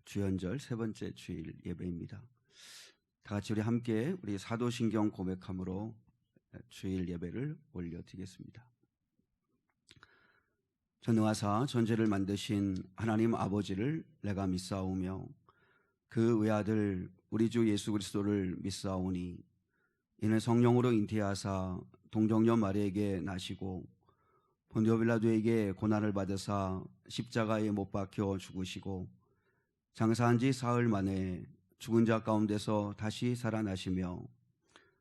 주연절 세 번째 주일 예배입니다. 다 같이 우리 함께 우리 사도신경 고백함으로 주일 예배를 올려드리겠습니다. 전능하사 전지를 만드신 하나님 아버지를 내가 믿사오며 그 외아들 우리 주 예수 그리스도를 믿사오니 이는 성령으로 잉태하사 동정녀 마리에게 나시고 본디오 빌라도에게 고난을 받으사 십자가에 못 박혀 죽으시고 장사한 지 사흘 만에 죽은 자 가운데서 다시 살아나시며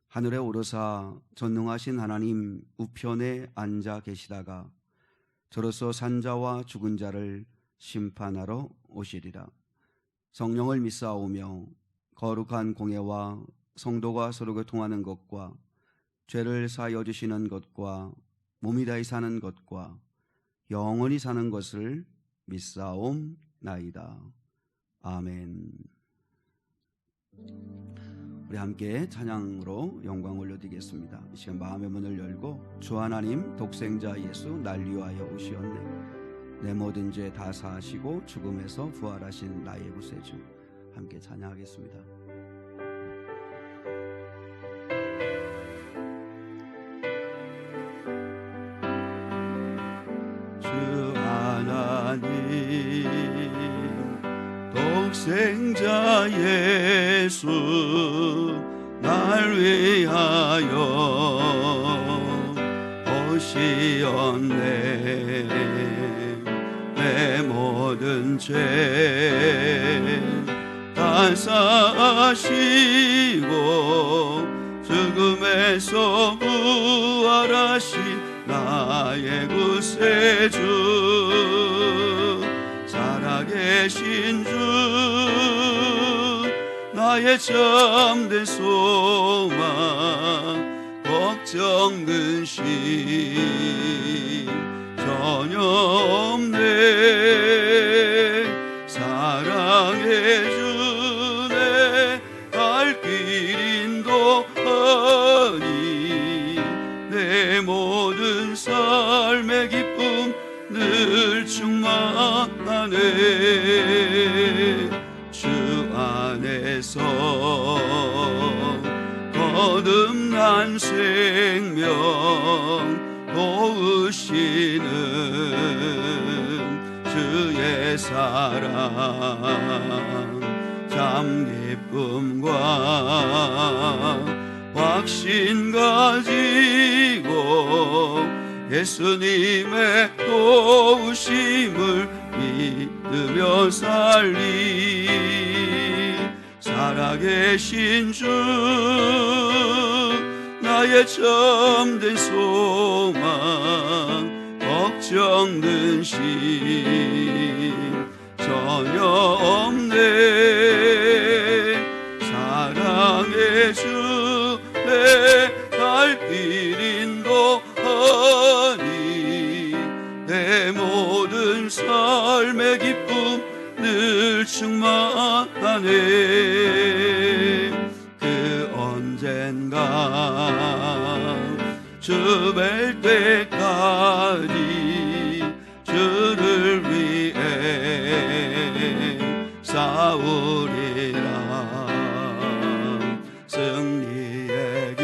하늘에 오르사 전능하신 하나님 우편에 앉아 계시다가 저로서 산 자와 죽은 자를 심판하러 오시리라. 성령을 믿사오며 거룩한 공예와 성도가 서로 교통하는 것과 죄를 사하여 주시는 것과 몸이 다히 사는 것과 영원히 사는 것을 믿사옵나이다. 아멘. 우리 함께 찬양으로 영광 올려드리겠습니다. 이 시간 마음의 문을 열고 주 하나님 독생자 예수 날 위하여 오시었네 내 모든 죄 다 사하시고 죽음에서 부활하신 나의 구세주 함께 찬양하겠습니다. 주 하나님 독생자 예수 날 위하여 오시었네 내 모든 죄 다 사하시고 죽음에서 부활하신 나의 구세주 살아계신 주 나의 참된 소망 걱정 근심 전혀 없네 사랑해 주네 갈 길 인도하니 내 모든 삶의 기쁨 늘 충만하네 주 안에서 거듭난 생명 도우시는 주의 사랑 참 기쁨과 확신 가지고 예수님의 도우심을 믿으며 살리 살아계신 주 나의 참된 소망 걱정 근심 전혀 없네 사랑해 주네 갈 길 인도하니 내 모든 삶의 기쁨 늘 충만하네 그 언젠가 주 뵐 때까지 주를 위해 싸우리라 승리의 길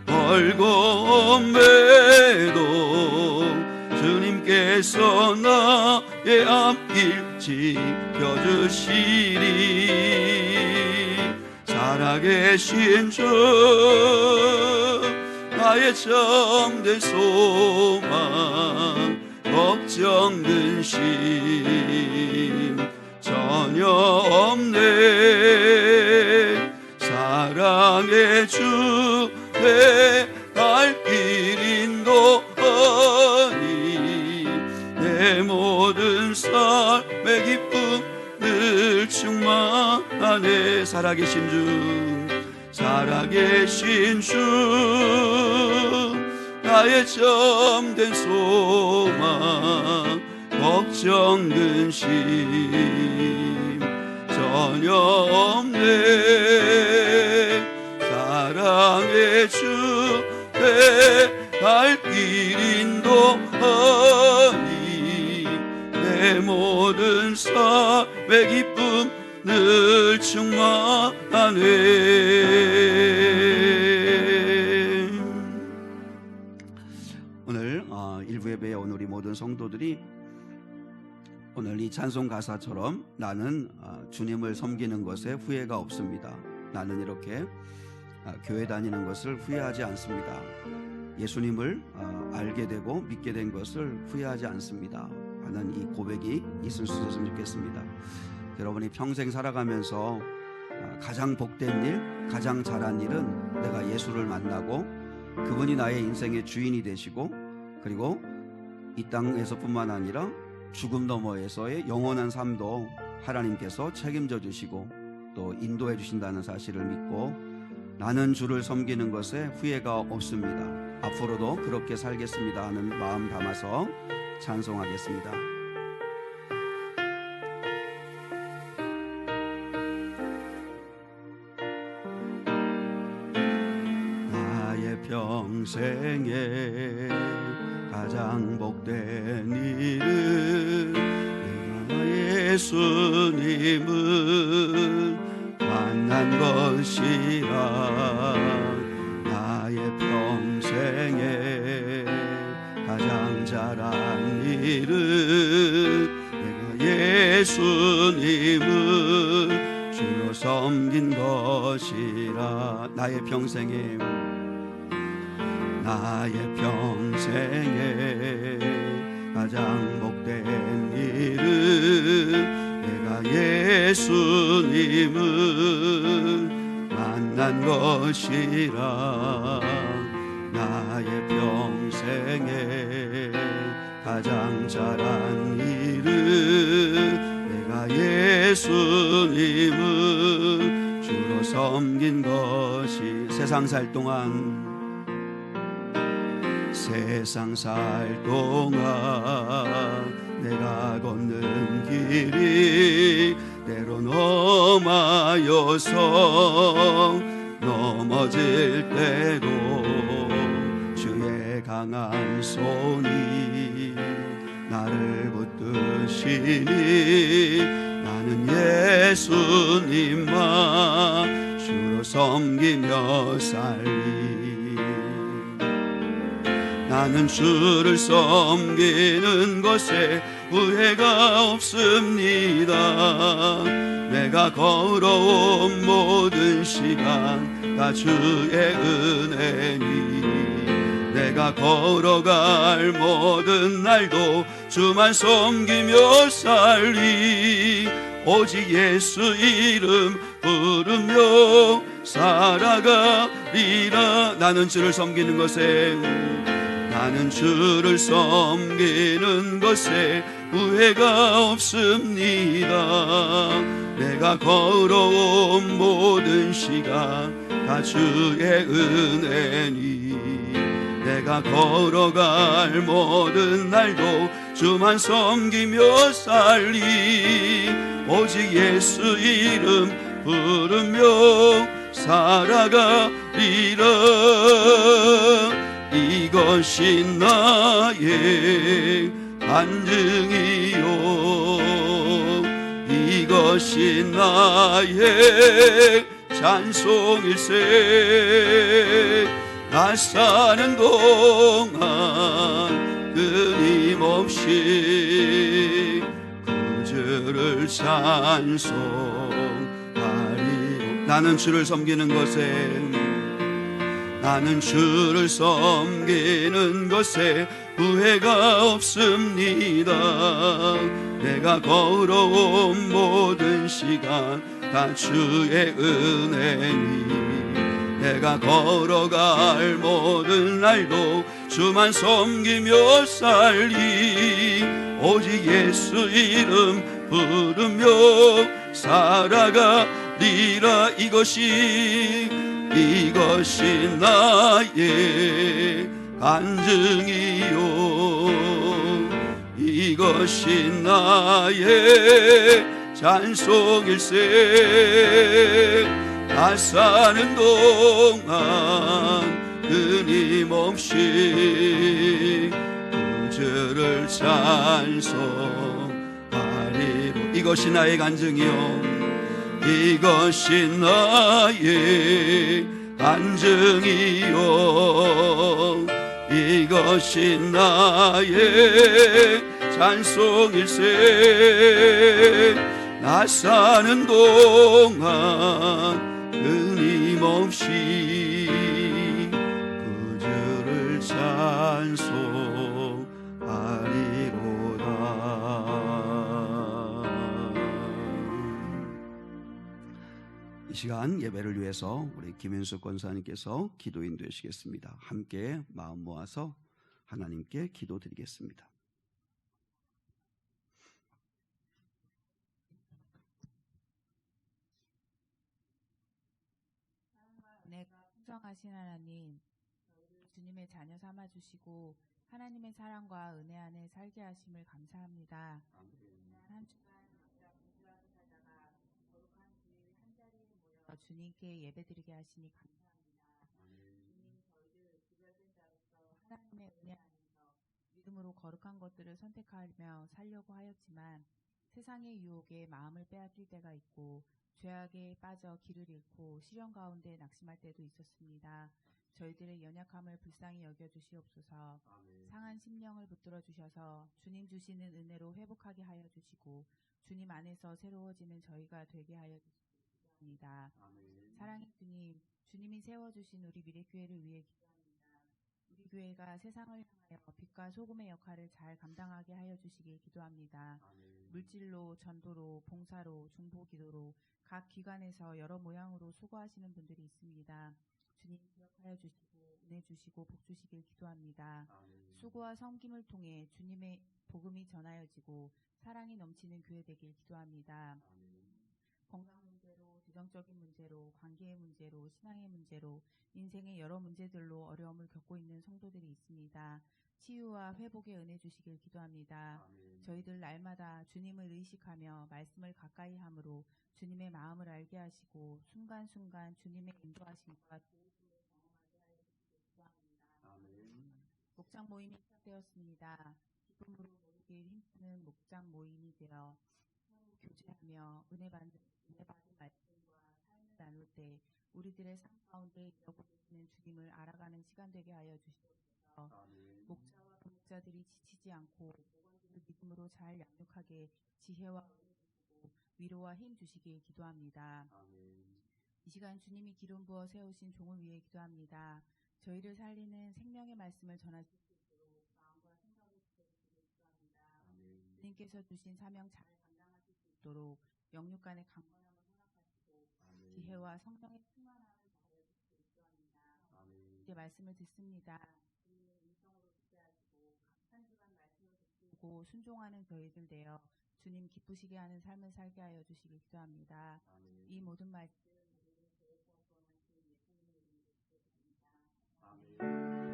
멀고 매도 주님께서 나의 앞길 지켜주시리 살아계신 주 나의 참된 소망 걱정 근심 전혀 없네 사랑해 주네 갈 길 인도하니 내 모든 삶의 기쁨 늘 충만하네 살아계신 주 나의 참된 소망 걱정 근심 전혀 없네 사랑해 주네 갈 길 인도하니 내 모든 사회 기쁨 늘 충만하네. 오늘 일부 예배에 온 우리 모든 성도들이 오늘 이 찬송 가사처럼 나는 주님을 섬기는 것에 후회가 없습니다. 나는 이렇게 교회 다니는 것을 후회하지 않습니다. 예수님을 알게 되고 믿게 된 것을 후회하지 않습니다 하는 이 고백이 있을 수 있었으면 좋겠습니다. 여러분이 평생 살아가면서 가장 복된 일, 가장 잘한 일은 내가 예수를 만나고 그분이 나의 인생의 주인이 되시고 그리고 이 땅에서뿐만 아니라 죽음 너머에서의 영원한 삶도 하나님께서 책임져 주시고 또 인도해 주신다는 사실을 믿고 나는 주를 섬기는 것에 후회가 없습니다. 앞으로도 그렇게 살겠습니다 하는 마음 담아서 찬송하겠습니다. 나의 평생에 가장 복된 일은 내가 예수님을 만난 것이라. 나의 평생에 가장 잘한 일은 내가 예수님을 주로 섬긴 것이라. 나의 평생에 가장 복된 일은 내가 예수님을 만난 것이라. 나의 평생에 가장 잘한 일은 내가 예수님을 주로 섬긴 것이. 세상 살 동안 내가 걷는 길이 때론 험하여서 넘어질 때도 주의 강한 손이 나를 붙드시니 나는 예수님만 주로 섬기며 살리. 나는 주를 섬기는 것에 후회가 없습니다. 내가 걸어온 모든 시간 다 주의 은혜니 내가 걸어갈 모든 날도 주만 섬기며 살리. 오직 예수 이름 부르며 살아가리라. 나는 주를 섬기는 것에 후회가 없습니다. 내가 걸어온 모든 시간 다 주의 은혜니 내가 걸어갈 모든 날도 주만 섬기며 살리. 오직 예수 이름 부르며 살아가리라. 이것이 나의 간증이요 이것이 나의 찬송일세. 나 사는 동안 끊임없이 그 주를 찬송하리로. 나는 주를 섬기는 것에 후회가 없습니다. 내가 걸어온 모든 시간 다 주의 은혜니 내가 걸어갈 모든 날도 주만 섬기며 살리. 오직 예수 이름 부르며 살아가리라. 이것이 나의 간증이요 이것이 나의 찬송일세. 나 사는 동안 끊임없이 그 주를 찬송하리로. 이것이 나의 간증이요 이것이 나의 간증이요 이것이 나의 찬송일세 나 사는 동안 끊임없이 그 주를 찬송하리로다. 이 시간 예배를 위해서 우리 김윤숙 권사님께서 기도 인도해 주시겠습니다. 함께 마음 모아서 하나님께 기도드리겠습니다. 은혜가 풍성하신 하나님, 저희를 주님의 자녀 삼아 주시고 하나님의 사랑과 은혜 안에 살게 하심을 감사합니다. 한 주간 각자 분주하게 살다가 거룩한 주일 한 자리에 모여 주님께 예배드리게 하시니 감사합니다. 주님, 저희를 구별된 자로서 하나님의 은혜 안에서 믿음으로 거룩한 것들을 선택하며 살려고 하였지만 세상의 유혹에 마음을 빼앗길 때가 있고 죄악에 빠져 길을 잃고 시련 가운데 낙심할 때도 있었습니다. 저희들의 연약함을 불쌍히 여겨주시옵소서. 상한 심령을 붙들어 주셔서 주님 주시는 은혜로 회복하게 하여 주시고 주님 안에서 새로워지는 저희가 되게 하여 주시옵소서. 사랑의 주님, 주님이 세워주신 우리 미래교회를 위해 기도합니다. 우리 교회가 세상을 향하여 빛과 소금의 역할을 잘 감당하게 하여 주시길 기도합니다. 물질로, 전도로, 봉사로, 중보기도로 각 기관에서 여러 모양으로 수고하시는 분들이 있습니다. 주님 기억하여 주시고 은혜 주시고 복 주시길 기도합니다. 수고와 섬김을 통해 주님의 복음이 전하여지고 사랑이 넘치는 교회 되길 기도합니다. 건강 문제로, 재정적인 문제로, 관계의 문제로, 신앙의 문제로, 인생의 여러 문제들로 어려움을 겪고 있는 성도들이 있습니다. 치유와 회복의 은혜 주시길 기도합니다. 저희들 날마다 주님을 의식하며 말씀을 가까이 함으로 주님의 마음을 알게 하시고 순간순간 주님의 인도하심과 도우심을 경험하게 하여 주시길 기도합니다. 목장 모임이 시작되었습니다. 기쁨으로 모이길 힘쓰는 목장 모임이 되어 서로 교제하며 은혜 받은 말씀과 삶을 나눌 때 우리들의 삶 가운데 일하고 계시는 주님을 알아가는 시간 되게 하여 주시옵소서. 목자와 부목자들이 지치지 않고 목원들을 믿음으로 잘 양육하게 지혜와 은혜 주시고 위로와 힘 주시길 기도합니다. 이 시간 주님이 기름 부어 세우신 종을 위해 기도합니다. 저희를 살리는 생명의 말씀을 전하실 수 있도록 마음과 생각을 지켜주시길 기도합니다. 주님께서 주신 사명 잘 감당하실 수 있도록 영육 간의 강건함을 허락하시고 지혜와 성령의 충만함을 더하여 주시길 기도합니다. 이제 말씀을 듣습니다. 주님의 음성으로 듣게 하시고 한 주간 말씀을 듣고 순종하는 저희들 되어 주님 기쁘시게 하는 삶을 살게 하여 주시길 기도합니다. 이 모든 말씀 우리를 계획과 구원하신 예수님의 이름으로 기도드립니다. 아멘.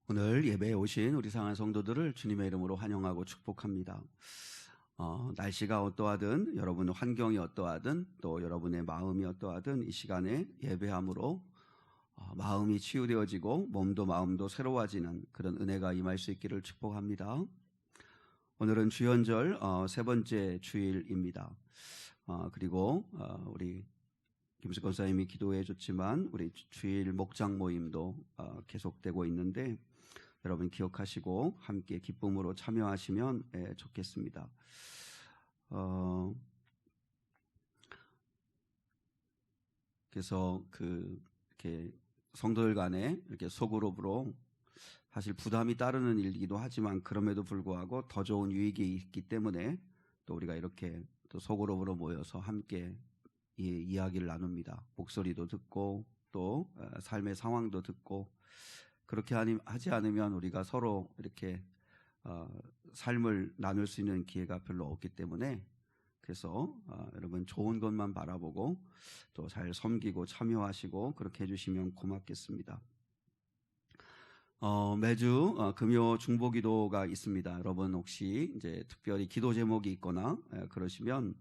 오늘 예배에 오신 우리 사랑하는 성도들을 주님의 이름으로 환영하고 축복합니다. 날씨가 어떠하든 여러분 환경이 어떠하든 또 여러분의 마음이 어떠하든 이 시간에 예배함으로 마음이 치유되어지고 몸도 마음도 새로워지는 그런 은혜가 임할 수 있기를 축복합니다. 오늘은 주연절 세 번째 주일입니다. 그리고 우리 김숙 권사님이 기도해 줬지만 우리 주일 목장 모임도 계속되고 있는데 여러분 기억하시고 함께 기쁨으로 참여하시면 좋겠습니다. 그래서 이렇게 성도들 간에 이렇게 소그룹으로 사실 부담이 따르는 일이기도 하지만 그럼에도 불구하고 더 좋은 유익이 있기 때문에 또 우리가 이렇게 또 소그룹으로 모여서 함께 이야기를 나눕니다. 목소리도 듣고 또 삶의 상황도 듣고 그렇게 하지 않으면 우리가 서로 이렇게 삶을 나눌 수 있는 기회가 별로 없기 때문에 그래서 여러분 좋은 것만 바라보고 또 잘 섬기고 참여하시고 그렇게 해주시면 고맙겠습니다. 매주 금요 중보기도가 있습니다. 여러분 혹시 이제 특별히 기도 제목이 있거나 그러시면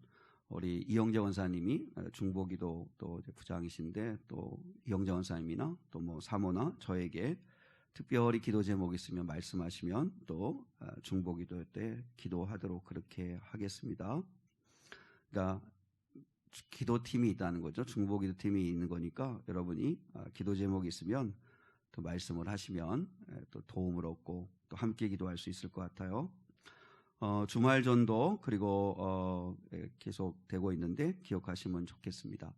우리 이영재 원사님이 중보기도 또 이제 부장이신데 또 이영재 원사님이나 또 뭐 사모나 저에게 특별히 기도 제목이 있으면 말씀하시면 또 중보기도 때 기도하도록 그렇게 하겠습니다. 그러니까 기도팀이 있다는 거죠. 중보기도팀이 있는 거니까 여러분이 기도 제목이 있으면 또 말씀을 하시면 또 도움을 얻고 또 함께 기도할 수 있을 것 같아요. 주말 전도 그리고 계속 되고 있는데 기억하시면 좋겠습니다.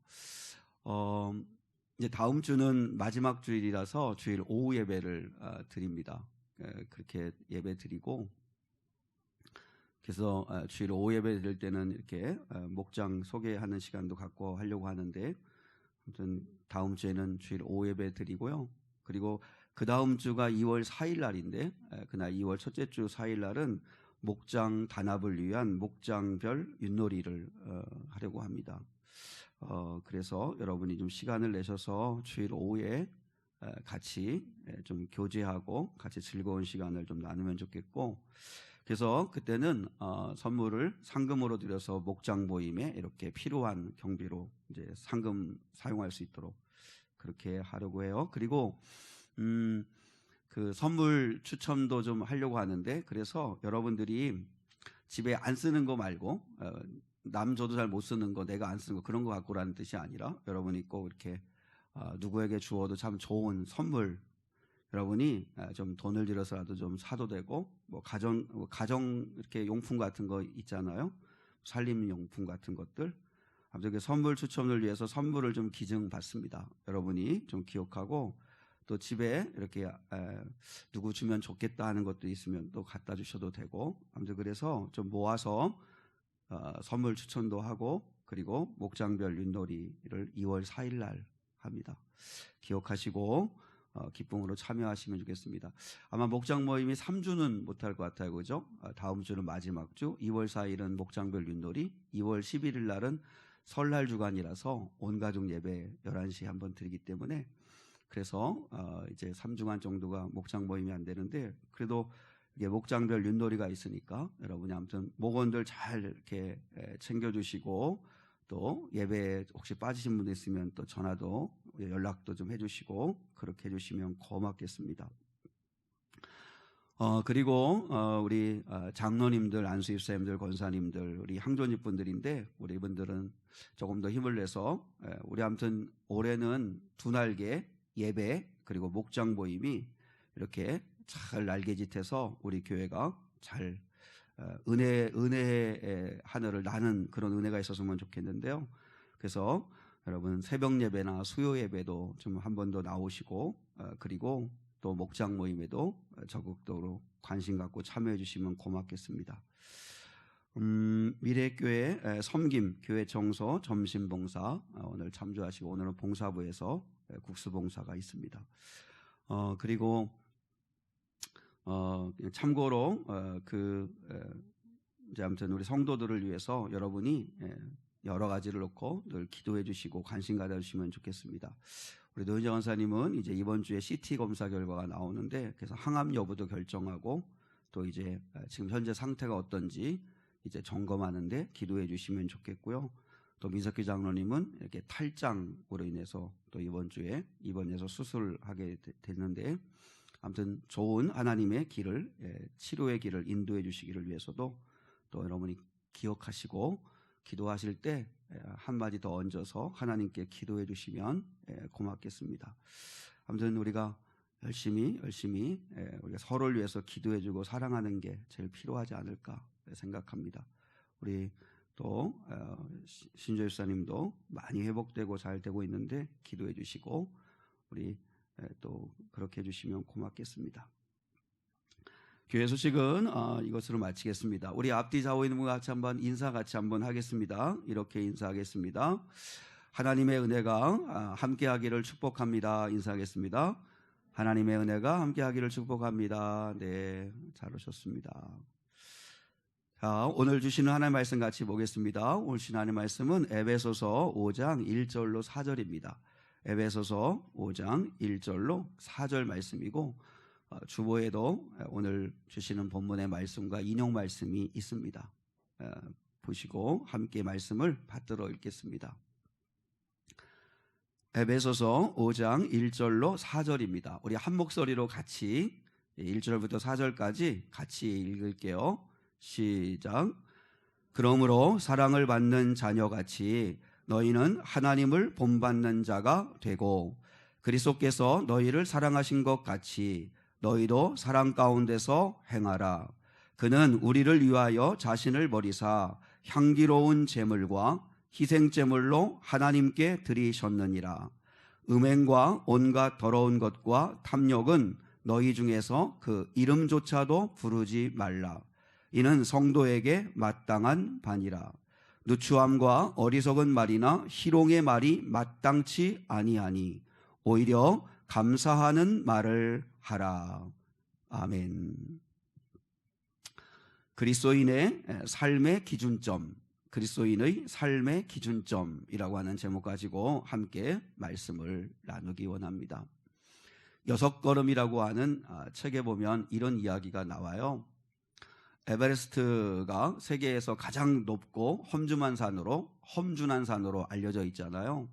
이제 다음 주는 마지막 주일이라서 주일 오후 예배를 드립니다. 그렇게 예배 드리고 그래서 주일 오후 예배 드릴 때는 이렇게 목장 소개하는 시간도 갖고 하려고 하는데 아무튼 다음 주에는 주일 오후 예배 드리고요. 그리고 그 다음 주가 2월 4일 날인데 그날 2월 첫째 주 4일 날은 목장 단합을 위한 목장별 윷놀이를 하려고 합니다. 그래서 여러분이 좀 시간을 내셔서 주일 오후에 같이 좀 교제하고 같이 즐거운 시간을 좀 나누면 좋겠고 그래서 그때는 선물을 상금으로 드려서 목장 모임에 이렇게 필요한 경비로 이제 상금 사용할 수 있도록 그렇게 하려고 해요. 그리고 그 선물 추첨도 좀 하려고 하는데 그래서 여러분들이 집에 안 쓰는 거 말고 남 줘도 잘 못 쓰는 거 내가 안 쓰는 거 그런 거 갖고라는 뜻이 아니라 여러분이 꼭 이렇게 누구에게 주어도 참 좋은 선물 여러분이 좀 돈을 들여서라도 좀 사도 되고 뭐 가정 이렇게 용품 같은 거 있잖아요. 살림 용품 같은 것들. 아무튼 그 선물 추첨을 위해서 선물을 좀 기증 받습니다. 여러분이 좀 기억하고 또 집에 이렇게 누구 주면 좋겠다 하는 것도 있으면 또 갖다 주셔도 되고 아무튼 그래서 좀 모아서 선물 추천도 하고 그리고 목장별 윷놀이를 2월 4일 날 합니다. 기억하시고 기쁨으로 참여하시면 좋겠습니다. 아마 목장 모임이 3주는 못할 것 같아요. 그죠? 다음 주는 마지막 주 2월 4일은 목장별 윷놀이 2월 11일 날은 설날 주간이라서 온가족 예배 11시에 한번 드리기 때문에 그래서 이제 3주간 정도가 목장 모임이 안 되는데 그래도 이게 목장별 윷놀이가 있으니까 여러분이 아무튼 목원들 잘 이렇게 챙겨주시고 또 예배에 혹시 빠지신 분 있으면 또 전화도 연락도 좀 해주시고 그렇게 해주시면 고맙겠습니다. 그리고 우리 장로님들, 안수집사님들, 권사님들, 우리 항존집 분들인데 우리 분들은 조금 더 힘을 내서 우리 아무튼 올해는 두 날개 예배 그리고 목장 모임이 이렇게 잘 날개짓해서 우리 교회가 잘 은혜의 하늘을 나는 그런 은혜가 있었으면 좋겠는데요. 그래서 여러분 새벽 예배나 수요 예배도 좀 한 번 더 나오시고 그리고 또 목장 모임에도 적극적으로 관심 갖고 참여해 주시면 고맙겠습니다. 미래교회 섬김, 교회 청소, 점심 봉사 오늘 참조하시고 오늘은 봉사부에서 국수 봉사가 있습니다. 그리고 참고로 이제 아무튼 우리 성도들을 위해서 여러분이 여러 가지를 놓고 늘 기도해 주시고 관심 가져 주시면 좋겠습니다. 우리 노현재 원사님은 이제 이번 주에 CT 검사 결과가 나오는데 그래서 항암 여부도 결정하고 또 이제 지금 현재 상태가 어떤지 이제 점검하는데 기도해 주시면 좋겠고요. 또 민석기 장로님은 이렇게 탈장으로 인해서 또 이번 주에 입원해서 수술하게 됐는데 아무튼 좋은 하나님의 길을 치료의 길을 인도해 주시기를 위해서도 또 여러분이 기억하시고 기도하실 때 한마디 더 얹어서 하나님께 기도해 주시면 고맙겠습니다. 아무튼 우리가 열심히 우리가 서로를 위해서 기도해 주고 사랑하는 게 제일 필요하지 않을까 생각합니다. 우리 또 신조 집사님도 많이 회복되고 잘 되고 있는데 기도해 주시고 우리 또 그렇게 해주시면 고맙겠습니다. 교회 소식은 이것으로 마치겠습니다. 우리 앞뒤 좌우 있는 분 같이 한번 인사 같이 한번 하겠습니다. 이렇게 인사하겠습니다. 하나님의 은혜가 함께하기를 축복합니다. 인사하겠습니다. 하나님의 은혜가 함께하기를 축복합니다. 네, 잘 오셨습니다. 자, 오늘 주시는 하나님의 말씀 같이 보겠습니다. 오늘 주시는 하나님의 말씀은 에베소서 5장 1절로 4절입니다. 에베소서 5장 1절로 4절 말씀이고 주보에도 오늘 주시는 본문의 말씀과 인용 말씀이 있습니다. 보시고 함께 말씀을 받들어 읽겠습니다. 에베소서 5장 1절로 4절입니다. 우리 한 목소리로 같이 1절부터 4절까지 같이 읽을게요. 시작. 그러므로 사랑을 받는 자녀같이 너희는 하나님을 본받는 자가 되고 그리스도께서 너희를 사랑하신 것 같이 너희도 사랑 가운데서 행하라. 그는 우리를 위하여 자신을 버리사 향기로운 제물과 희생제물로 하나님께 드리셨느니라. 음행과 온갖 더러운 것과 탐욕은 너희 중에서 그 이름조차도 부르지 말라. 이는 성도에게 마땅한 바니라. 누추함과 어리석은 말이나 희롱의 말이 마땅치 아니하니 오히려 감사하는 말을 하라. 아멘. 그리스도인의 삶의 기준점, 그리스도인의 삶의 기준점이라고 하는 제목 가지고 함께 말씀을 나누기 원합니다. 6걸음이라고 하는 책에 보면 이런 이야기가 나와요. 에베레스트가 세계에서 가장 높고 험준한 산으로 알려져 있잖아요.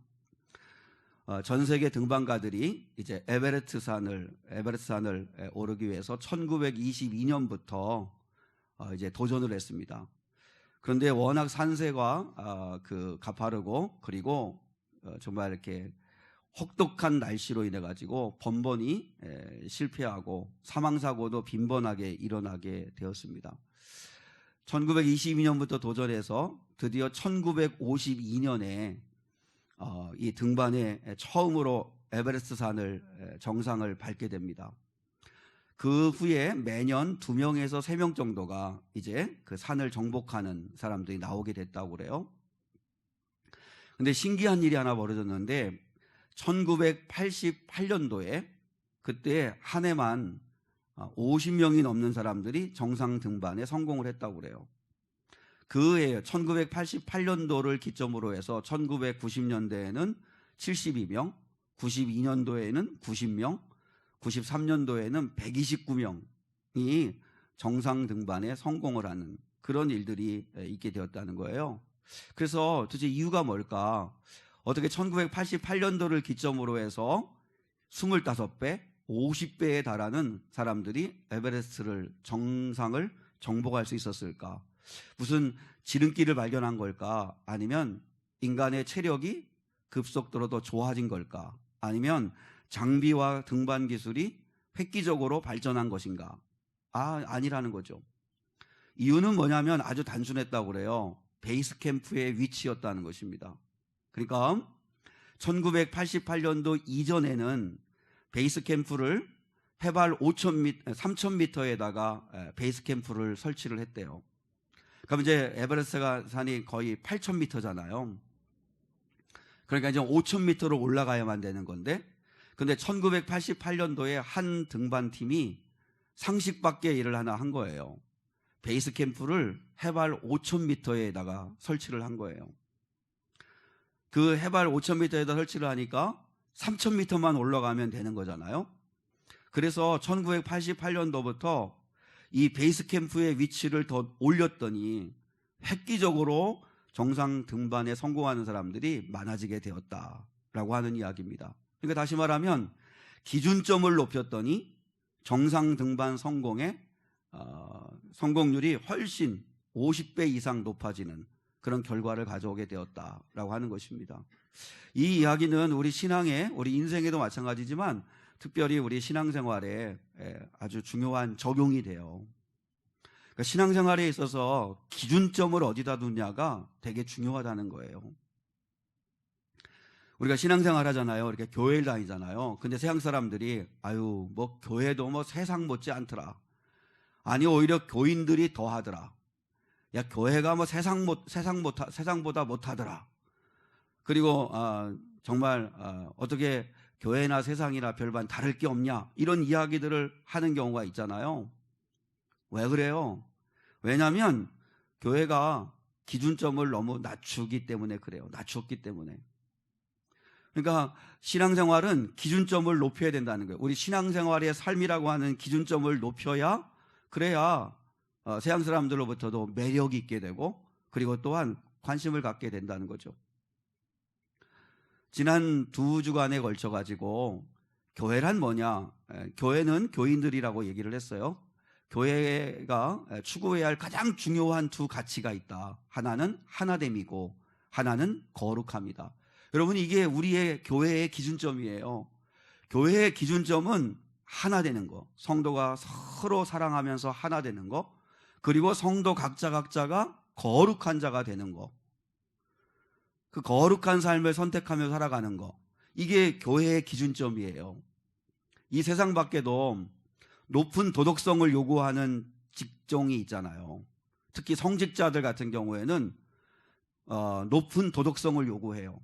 전 세계 등반가들이 이제 에베레스트 산을 오르기 위해서 1922년부터 이제 도전을 했습니다. 그런데 워낙 산세가 가파르고 그리고 정말 이렇게 혹독한 날씨로 인해 가지고 번번이 실패하고 사망사고도 빈번하게 일어나게 되었습니다. 1922년부터 도전해서 드디어 1952년에 이 등반에 처음으로 에베레스트 산을 정상을 밟게 됩니다. 그 후에 매년 2명에서 3명 정도가 이제 그 산을 정복하는 사람들이 나오게 됐다고 그래요. 근데 신기한 일이 하나 벌어졌는데 1988년도에 그때 한 해만 50명이 넘는 사람들이 정상 등반에 성공을 했다고 그래요. 그 해 1988년도를 기점으로 해서 1990년대에는 72명, 92년도에는 90명, 93년도에는 129명이 정상 등반에 성공을 하는 그런 일들이 있게 되었다는 거예요. 그래서 도대체 이유가 뭘까? 어떻게 1988년도를 기점으로 해서 25배, 50배에 달하는 사람들이 에베레스트를 정상을 정복할 수 있었을까? 무슨 지름길을 발견한 걸까? 아니면 인간의 체력이 급속도로 더 좋아진 걸까? 아니면 장비와 등반 기술이 획기적으로 발전한 것인가? 아니라는 거죠. 이유는 뭐냐면 아주 단순했다고 그래요. 베이스 캠프의 위치였다는 것입니다. 그러니까 1988년도 이전에는 베이스 캠프를 해발 3,000m에다가 베이스 캠프를 설치를 했대요. 그럼 이제 에베레스트 산이 거의 8,000m잖아요. 그러니까 이제 5,000m로 올라가야만 되는 건데, 근데 1988년도에 한 등반팀이 상식밖의 일을 하나 한 거예요. 베이스 캠프를 해발 5,000m에다가 설치를 한 거예요. 그 해발 5,000m에다 설치를 하니까 3,000m만 올라가면 되는 거잖아요. 그래서 1988년도부터 이 베이스 캠프의 위치를 더 올렸더니 획기적으로 정상 등반에 성공하는 사람들이 많아지게 되었다라고 하는 이야기입니다. 그러니까 다시 말하면 기준점을 높였더니 정상 등반 성공의 성공률이 훨씬 50배 이상 높아지는 그런 결과를 가져오게 되었다라고 하는 것입니다. 이 이야기는 우리 신앙에, 우리 인생에도 마찬가지지만 특별히 우리 신앙생활에 아주 중요한 적용이 돼요. 그러니까 신앙생활에 있어서 기준점을 어디다 두냐가 되게 중요하다는 거예요. 우리가 신앙생활 하잖아요. 이렇게 교회를 다니잖아요. 근데 세상 사람들이 뭐 교회도 뭐 세상 못지 않더라. 아니 오히려 교인들이 더 하더라. 야 교회가 뭐 세상보다 못하더라. 그리고 정말 어떻게 교회나 세상이나 별반 다를 게 없냐 이런 이야기들을 하는 경우가 있잖아요. 왜 그래요? 왜냐하면 교회가 기준점을 너무 낮추기 때문에 그래요. 낮췄기 때문에. 그러니까 신앙생활은 기준점을 높여야 된다는 거예요. 우리 신앙생활의 삶이라고 하는 기준점을 높여야, 그래야 세상 사람들로부터도 매력이 있게 되고, 그리고 또한 관심을 갖게 된다는 거죠. 지난 2주간에 걸쳐가지고 교회란 뭐냐, 교회는 교인들이라고 얘기를 했어요. 교회가 추구해야 할 가장 중요한 두 가치가 있다. 하나는 하나됨이고 하나는 거룩함이다. 여러분, 이게 우리의 교회의 기준점이에요. 교회의 기준점은 하나 되는 거, 성도가 서로 사랑하면서 하나 되는 거, 그리고 성도 각자가 거룩한 자가 되는 거, 그 거룩한 삶을 선택하며 살아가는 거, 이게 교회의 기준점이에요. 이 세상 밖에도 높은 도덕성을 요구하는 직종이 있잖아요. 특히 성직자들 같은 경우에는 높은 도덕성을 요구해요.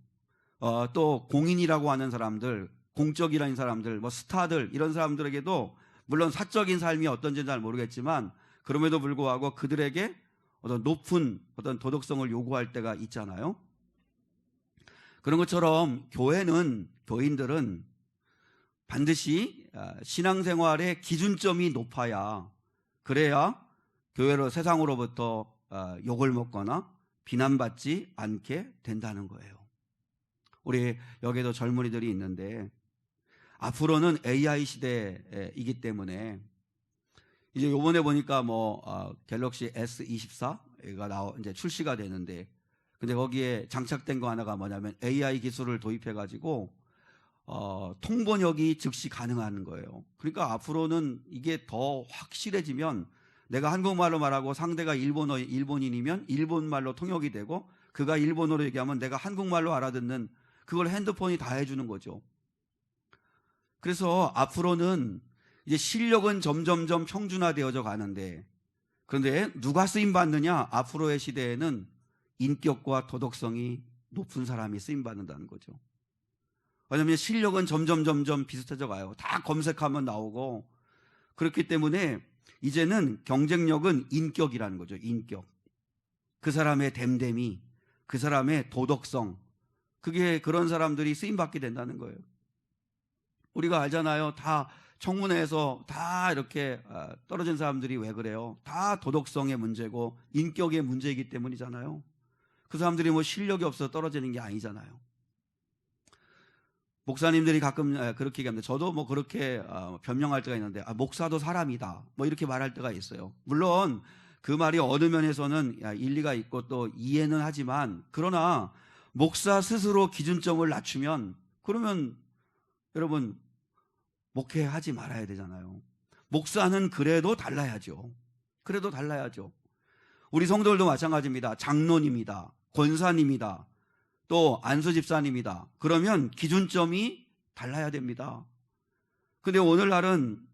또 공인이라고 하는 사람들, 공적이라는 사람들, 뭐 스타들, 이런 사람들에게도 물론 사적인 삶이 어떤지는 잘 모르겠지만 그럼에도 불구하고 그들에게 어떤 높은 어떤 도덕성을 요구할 때가 있잖아요. 그런 것처럼 교인들은 반드시 신앙생활의 기준점이 높아야, 그래야 교회로 세상으로부터 욕을 먹거나 비난받지 않게 된다는 거예요. 우리 여기에도 젊은이들이 있는데 앞으로는 AI 시대이기 때문에 이제 요번에 보니까 갤럭시 S24가 이제 출시가 되는데, 근데 거기에 장착된 거 하나가 뭐냐면 AI 기술을 도입해가지고 통번역이 즉시 가능한 거예요. 그러니까 앞으로는 이게 더 확실해지면 내가 한국말로 말하고 상대가 일본인이면 일본말로 통역이 되고, 그가 일본어로 얘기하면 내가 한국말로 알아듣는, 그걸 핸드폰이 다 해주는 거죠. 그래서 앞으로는 이제 실력은 점점점 평준화되어져 가는데, 그런데 누가 쓰임받느냐? 앞으로의 시대에는 인격과 도덕성이 높은 사람이 쓰임받는다는 거죠. 왜냐하면 실력은 점점 비슷해져 가요. 다 검색하면 나오고. 그렇기 때문에 이제는 경쟁력은 인격이라는 거죠. 인격. 그 사람의 됨됨이, 그 사람의 도덕성, 그게 그런 사람들이 쓰임받게 된다는 거예요. 우리가 알잖아요. 다 청문회에서 다 이렇게 떨어진 사람들이 왜 그래요? 다 도덕성의 문제고 인격의 문제이기 때문이잖아요. 그 사람들이 뭐 실력이 없어서 떨어지는 게 아니잖아요. 목사님들이 가끔 그렇게 얘기합니다. 저도 뭐 그렇게 변명할 때가 있는데, 목사도 사람이다, 뭐 이렇게 말할 때가 있어요. 물론 그 말이 어느 면에서는 일리가 있고 또 이해는 하지만, 그러나 목사 스스로 기준점을 낮추면, 그러면 여러분 목회하지 말아야 되잖아요. 목사는 그래도 달라야죠. 그래도 달라야죠. 우리 성도들도 마찬가지입니다. 장로님이다, 권사님이다, 또 안수집사님이다. 그러면 기준점이 달라야 됩니다. 근데 오늘날은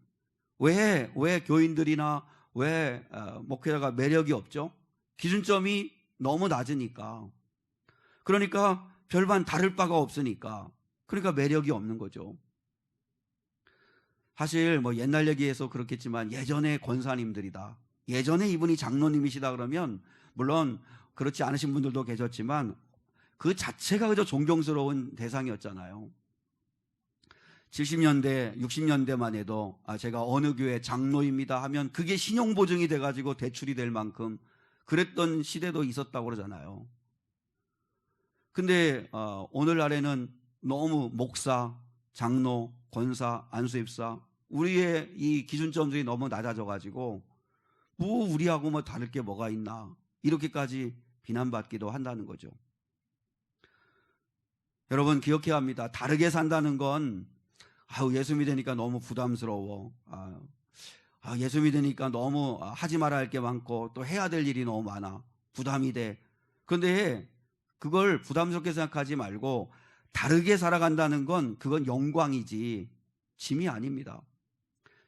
왜 교인들이나 왜 목회자가 매력이 없죠? 기준점이 너무 낮으니까. 그러니까 별반 다를 바가 없으니까. 그러니까 매력이 없는 거죠. 사실 뭐 옛날 얘기해서 그렇겠지만 예전에 권사님들이다, 예전에 이분이 장로님이시다 그러면, 물론 그렇지 않으신 분들도 계셨지만 그 자체가 그저 존경스러운 대상이었잖아요. 70년대, 60년대만 해도 제가 어느 교회 장로입니다 하면 그게 신용보증이 돼가지고 대출이 될 만큼 그랬던 시대도 있었다고 그러잖아요. 근데 오늘날에는 너무 목사, 장로, 권사, 안수입사, 우리의 이 기준점들이 너무 낮아져가지고 뭐 우리하고 뭐 다를 게 뭐가 있나, 이렇게까지 비난받기도 한다는 거죠. 여러분 기억해야 합니다. 다르게 산다는 건 예수 믿으니까 너무 부담스러워, 예수 믿으니까 너무 하지 말아야 할 게 많고 또 해야 될 일이 너무 많아, 부담이 돼. 그런데 그걸 부담스럽게 생각하지 말고 다르게 살아간다는 건 그건 영광이지 짐이 아닙니다.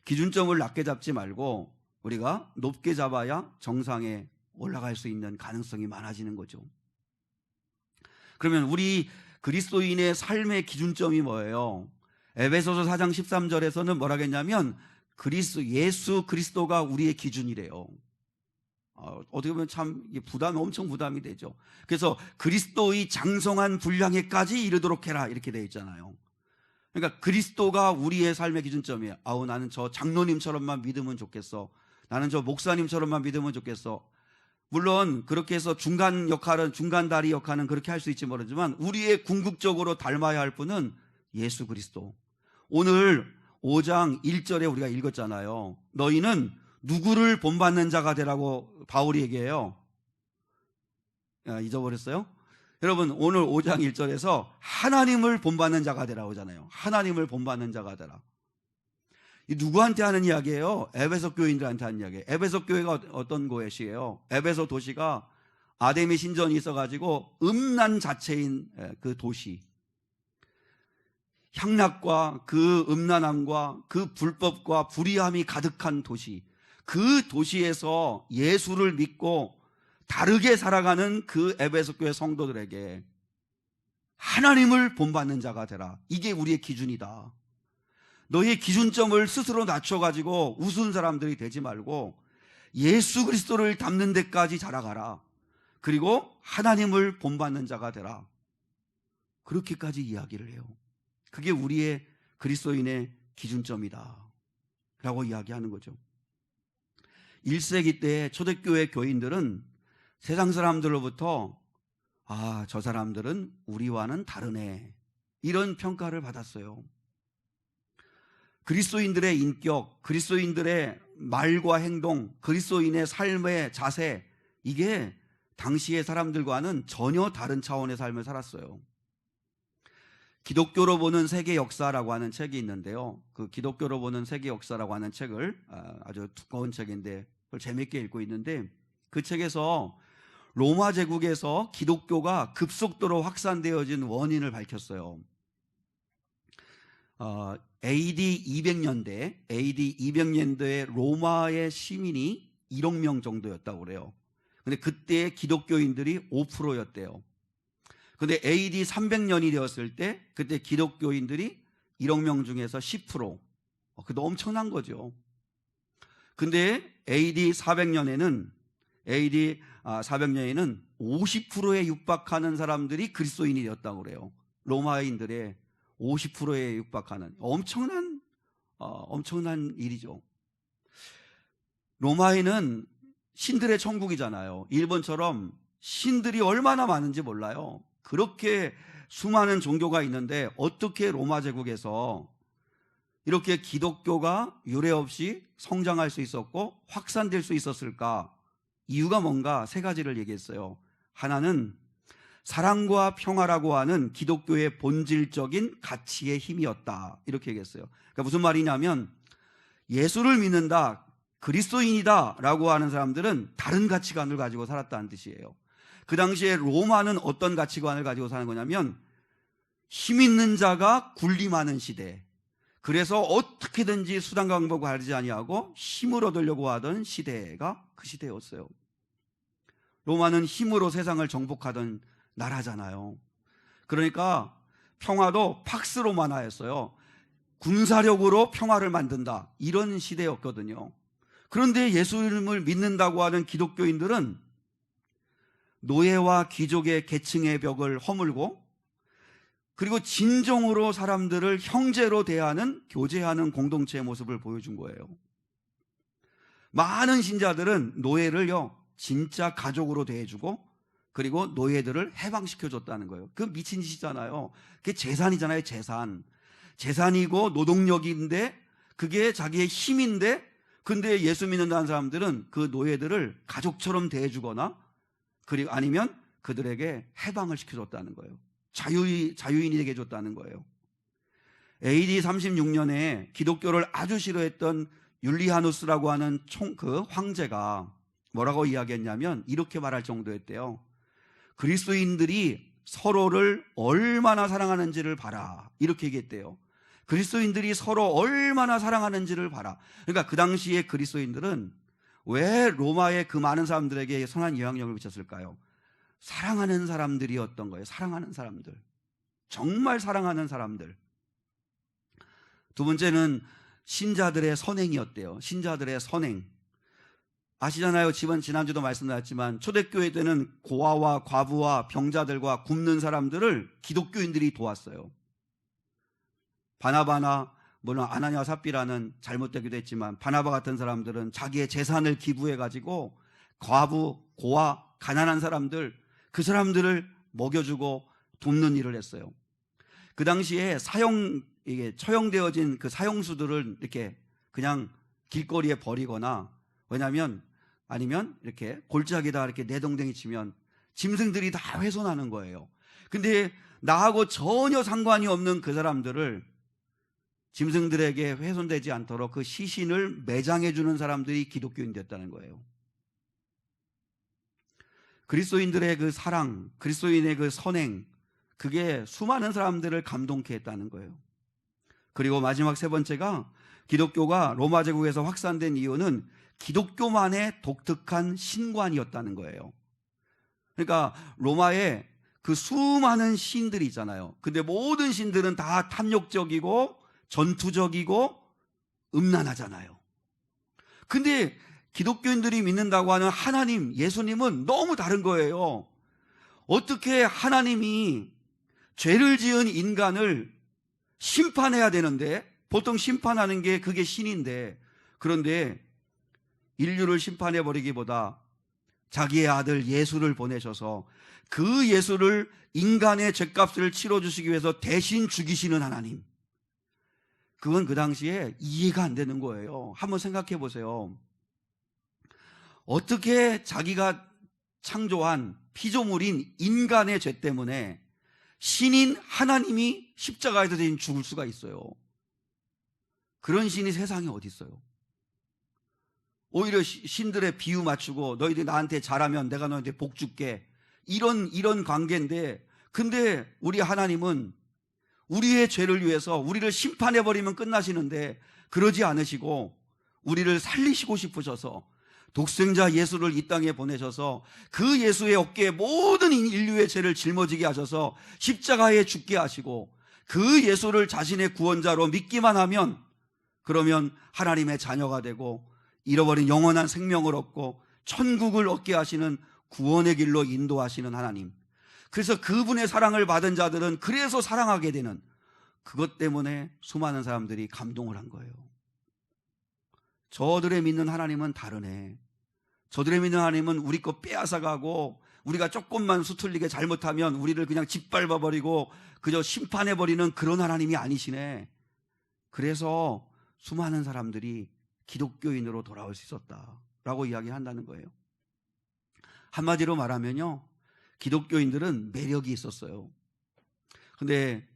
기준점을 낮게 잡지 말고 우리가 높게 잡아야 정상에 올라갈 수 있는 가능성이 많아지는 거죠. 그러면 우리 그리스도인의 삶의 기준점이 뭐예요? 에베소서 4장 13절에서는 뭐라고 했냐면 예수 그리스도가 우리의 기준이래요. 어떻게 보면 참 엄청 부담이 되죠. 그래서 그리스도의 장성한 분량에까지 이르도록 해라 이렇게 되어 있잖아요. 그러니까 그리스도가 우리의 삶의 기준점이에요. 나는 저 장로님처럼만 믿으면 좋겠어. 나는 저 목사님처럼만 믿으면 좋겠어. 물론 그렇게 해서 중간 다리 역할은 그렇게 할 수 있지 모르지만 우리의 궁극적으로 닮아야 할 분은 예수 그리스도. 오늘 5장 1절에 우리가 읽었잖아요. 너희는 누구를 본받는 자가 되라고 바울이 얘기해요. 잊어버렸어요? 여러분, 오늘 5장 1절에서 하나님을 본받는 자가 되라고 하잖아요. 하나님을 본받는 자가 되라. 이 누구한테 하는 이야기예요? 에베소 교인들한테 하는 이야기예요. 에베소 교회가 어떤 곳이에요? 에베소 도시가 아데미 신전이 있어가지고 음란 자체인 그 도시, 향락과 그 음란함과 그 불법과 불의함이 가득한 도시, 그 도시에서 예수를 믿고 다르게 살아가는 그 에베소 교회 성도들에게 하나님을 본받는 자가 되라. 이게 우리의 기준이다. 너희의 기준점을 스스로 낮춰가지고 우스운 사람들이 되지 말고 예수 그리스도를 닮는 데까지 자라가라. 그리고 하나님을 본받는 자가 되라. 그렇게까지 이야기를 해요. 그게 우리의 그리스도인의 기준점이다 라고 이야기하는 거죠. 1세기 때 초대교회 교인들은 세상 사람들로부터 저 사람들은 우리와는 다르네 이런 평가를 받았어요. 그리스도인들의 인격, 그리스도인들의 말과 행동, 그리스도인의 삶의 자세, 이게 당시의 사람들과는 전혀 다른 차원의 삶을 살았어요. 기독교로 보는 세계 역사라고 하는 책이 있는데요. 그 기독교로 보는 세계 역사라고 하는 책을 아주 두꺼운 책인데 그걸 재밌게 읽고 있는데 그 책에서 로마 제국에서 기독교가 급속도로 확산되어진 원인을 밝혔어요. AD 200년대에 로마의 시민이 1억 명 정도였다고 그래요. 근데 그때 기독교인들이 5%였대요. 근데 AD 300년이 되었을 때 그때 기독교인들이 1억 명 중에서 10%. 그도 엄청난 거죠. 근데 AD 400년에는 50%에 육박하는 사람들이 그리스도인이 되었다고 그래요. 로마인들의 50%에 육박하는 엄청난 일이죠. 로마인은 신들의 천국이잖아요. 일본처럼 신들이 얼마나 많은지 몰라요. 그렇게 수많은 종교가 있는데 어떻게 로마 제국에서 이렇게 기독교가 유례 없이 성장할 수 있었고 확산될 수 있었을까? 이유가 뭔가 세 가지를 얘기했어요. 하나는 사랑과 평화라고 하는 기독교의 본질적인 가치의 힘이었다. 이렇게 얘기했어요. 그러니까 무슨 말이냐면 예수를 믿는다, 그리스도인이다 라고 하는 사람들은 다른 가치관을 가지고 살았다는 뜻이에요. 그 당시에 로마는 어떤 가치관을 가지고 사는 거냐면 힘 있는 자가 군림하는 시대, 그래서 어떻게든지 수단 방법을 가리지 아니하고 힘을 얻으려고 하던 시대가 그 시대였어요. 로마는 힘으로 세상을 정복하던 나라잖아요. 그러니까 평화도 팍스 로마나였어요. 군사력으로 평화를 만든다, 이런 시대였거든요. 그런데 예수님을 믿는다고 하는 기독교인들은 노예와 귀족의 계층의 벽을 허물고 그리고 진정으로 사람들을 형제로 대하는, 교제하는 공동체의 모습을 보여준 거예요. 많은 신자들은 노예를요 진짜 가족으로 대해주고 그리고 노예들을 해방시켜줬다는 거예요. 그 미친 짓이잖아요. 그게 재산이잖아요. 재산이고 노동력인데 그게 자기의 힘인데, 근데 예수 믿는다는 사람들은 그 노예들을 가족처럼 대해주거나 그리고 아니면 그들에게 해방을 시켜줬다는 거예요. 자유인이 되게 해줬다는 거예요. AD 36년에 기독교를 아주 싫어했던 율리아누스라고 하는 그 황제가 뭐라고 이야기했냐면 이렇게 말할 정도였대요. 그리스도인들이 서로를 얼마나 사랑하는지를 봐라, 이렇게 얘기했대요. 그리스도인들이 서로 얼마나 사랑하는지를 봐라. 그러니까 그 당시에 그리스도인들은 왜 로마의 그 많은 사람들에게 선한 영향력을 미쳤을까요? 사랑하는 사람들이었던 거예요. 사랑하는 사람들, 정말 사랑하는 사람들. 두 번째는 신자들의 선행이었대요. 신자들의 선행. 아시잖아요. 지난주도 말씀드렸지만 초대교회 때는 고아와 과부와 병자들과 굶는 사람들을 기독교인들이 도왔어요. 바나바나 물론 아나니아와 삽비라는 잘못되기도 했지만 바나바 같은 사람들은 자기의 재산을 기부해가지고 과부, 고아, 가난한 사람들, 그 사람들을 먹여주고 돕는 일을 했어요. 그 당시에 이게 처형되어진 그 사형수들을 이렇게 그냥 길거리에 버리거나, 왜냐하면 아니면 이렇게 골짜기다 이렇게 내동댕이 치면 짐승들이 다 훼손하는 거예요. 근데 나하고 전혀 상관이 없는 그 사람들을 짐승들에게 훼손되지 않도록 그 시신을 매장해 주는 사람들이 기독교인 됐다는 거예요. 그리스도인들의 그 사랑, 그리스도인의 그 선행, 그게 수많은 사람들을 감동케 했다는 거예요. 그리고 마지막 세 번째가 기독교가 로마 제국에서 확산된 이유는 기독교만의 독특한 신관이었다는 거예요. 그러니까 로마에 그 수많은 신들이 있잖아요. 근데 모든 신들은 다 탐욕적이고 전투적이고 음란하잖아요. 근데 기독교인들이 믿는다고 하는 하나님, 예수님은 너무 다른 거예요. 어떻게 하나님이 죄를 지은 인간을 심판해야 되는데, 보통 심판하는 게 그게 신인데, 그런데 인류를 심판해버리기보다 자기의 아들 예수를 보내셔서 그 예수를 인간의 죄값을 치러주시기 위해서 대신 죽이시는 하나님, 그건 그 당시에 이해가 안 되는 거예요. 한번 생각해 보세요. 어떻게 자기가 창조한 피조물인 인간의 죄 때문에 신인 하나님이 십자가에서 대신 죽을 수가 있어요? 그런 신이 세상에 어디 있어요? 오히려 신들의 비유 맞추고 너희들이 나한테 잘하면 내가 너희한테 복 줄게, 이런 관계인데, 근데 우리 하나님은 우리의 죄를 위해서 우리를 심판해버리면 끝나시는데 그러지 않으시고 우리를 살리시고 싶으셔서 독생자 예수를 이 땅에 보내셔서 그 예수의 어깨에 모든 인류의 죄를 짊어지게 하셔서 십자가에 죽게 하시고 그 예수를 자신의 구원자로 믿기만 하면, 그러면 하나님의 자녀가 되고 잃어버린 영원한 생명을 얻고 천국을 얻게 하시는 구원의 길로 인도하시는 하나님, 그래서 그분의 사랑을 받은 자들은 그래서 사랑하게 되는, 그것 때문에 수많은 사람들이 감동을 한 거예요. 저들의 믿는 하나님은 다르네. 저들의 믿는 하나님은 우리 거 빼앗아가고 우리가 조금만 수틀리게 잘못하면 우리를 그냥 짓밟아버리고 그저 심판해버리는 그런 하나님이 아니시네. 그래서 수많은 사람들이 기독교인으로 돌아올 수 있었다라고 이야기한다는 거예요. 한마디로 말하면요, 기독교인들은 매력이 있었어요. 근데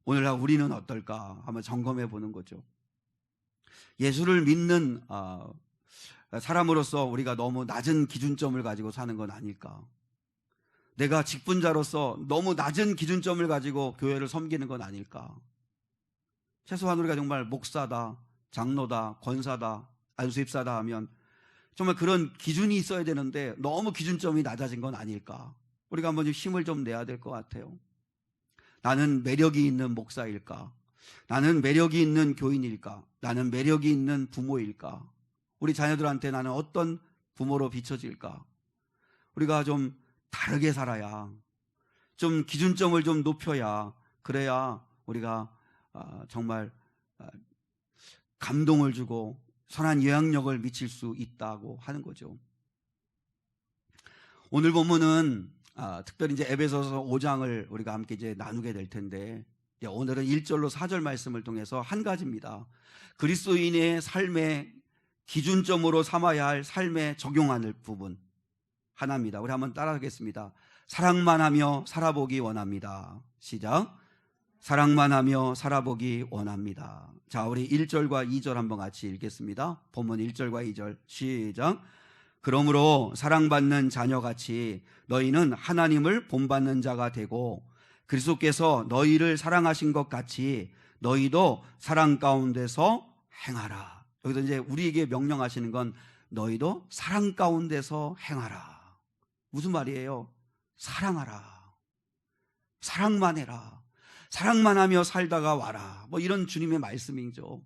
오늘날 우리는 어떨까 한번 점검해 보는 거죠. 예수를 믿는 사람으로서 우리가 너무 낮은 기준점을 가지고 사는 건 아닐까? 내가 직분자로서 너무 낮은 기준점을 가지고 교회를 섬기는 건 아닐까? 최소한 우리가 정말 목사다, 장로다, 권사다, 안수입사다 하면 정말 그런 기준이 있어야 되는데 너무 기준점이 낮아진 건 아닐까? 우리가 한번 좀 힘을 좀 내야 될 것 같아요. 나는 매력이 있는 목사일까? 나는 매력이 있는 교인일까? 나는 매력이 있는 부모일까? 우리 자녀들한테 나는 어떤 부모로 비춰질까? 우리가 좀 다르게 살아야, 좀 기준점을 좀 높여야, 그래야 우리가 정말 감동을 주고 선한 영향력을 미칠 수 있다고 하는 거죠. 오늘 본문은 특별히 이제 에베소서 5장을 우리가 함께 이제 나누게 될 텐데, 오늘은 1절로 4절 말씀을 통해서 한 가지입니다. 그리스도인의 삶의 기준점으로 삼아야 할 삶에 적용하는 부분 하나입니다. 우리 한번 따라하겠습니다. 사랑만 하며 살아보기 원합니다. 시작. 사랑만 하며 살아보기 원합니다. 자, 우리 1절과 2절 한번 같이 읽겠습니다. 본문 1절과 2절 시작. 그러므로 사랑받는 자녀같이 너희는 하나님을 본받는 자가 되고 그리스도께서 너희를 사랑하신 것 같이 너희도 사랑 가운데서 행하라. 여기서 이제 우리에게 명령하시는 건 너희도 사랑 가운데서 행하라. 무슨 말이에요? 사랑하라. 사랑만 해라. 사랑만 하며 살다가 와라. 뭐 이런 주님의 말씀이죠.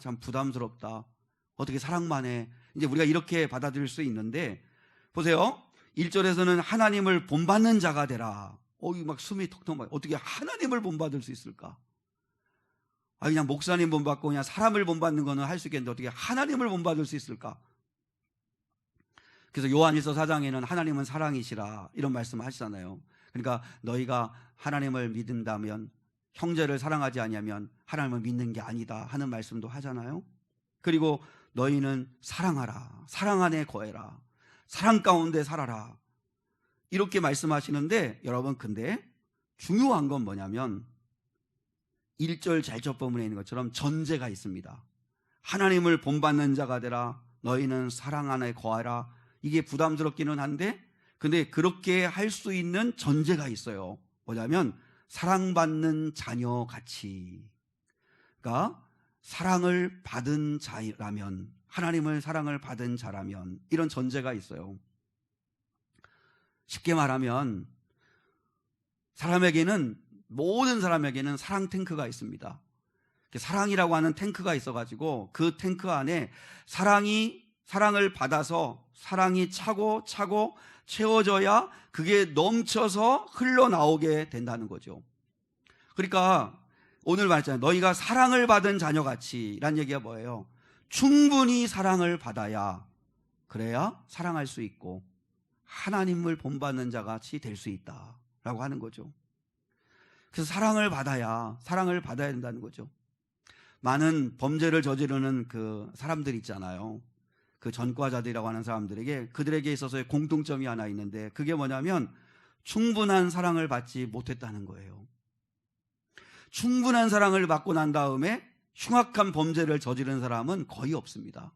참 부담스럽다. 어떻게 사랑만 해? 이제 우리가 이렇게 받아들일 수 있는데, 보세요. 1절에서는 하나님을 본받는 자가 되라. 이거 막 숨이 턱턱 막, 어떻게 하나님을 본받을 수 있을까? 그냥 목사님 본받고 그냥 사람을 본받는 거는 할 수 있겠는데 어떻게 하나님을 본받을 수 있을까? 그래서 요한일서 4장에는 하나님은 사랑이시라 이런 말씀을 하시잖아요. 그러니까 너희가 하나님을 믿는다면, 형제를 사랑하지 아니하면 하나님을 믿는 게 아니다 하는 말씀도 하잖아요. 그리고 너희는 사랑하라, 사랑 안에 거해라, 사랑 가운데 살아라, 이렇게 말씀하시는데, 여러분 근데 중요한 건 뭐냐면 1절 잘조법문에 있는 것처럼 전제가 있습니다. 하나님을 본받는 자가 되라, 너희는 사랑 안에 거하라. 이게 부담스럽기는 한데, 근데 그렇게 할 수 있는 전제가 있어요. 뭐냐면 사랑받는 자녀같이, 그러니까 사랑을 받은 자라면, 하나님을 사랑을 받은 자라면, 이런 전제가 있어요. 쉽게 말하면 모든 사람에게는 사랑 탱크가 있습니다. 사랑이라고 하는 탱크가 있어가지고 그 탱크 안에 사랑을 받아서 사랑이 차고 채워져야 그게 넘쳐서 흘러나오게 된다는 거죠. 그러니까 오늘 말했잖아요. 너희가 사랑을 받은 자녀같이, 라는 얘기가 뭐예요? 충분히 사랑을 받아야, 그래야 사랑할 수 있고 하나님을 본받는 자같이 될 수 있다라고 하는 거죠. 그래서 사랑을 받아야 된다는 거죠. 많은 범죄를 저지르는 그 사람들 있잖아요. 그 전과자들이라고 하는 사람들에게, 그들에게 있어서의 공통점이 하나 있는데, 그게 뭐냐면 충분한 사랑을 받지 못했다는 거예요. 충분한 사랑을 받고 난 다음에 흉악한 범죄를 저지른 사람은 거의 없습니다.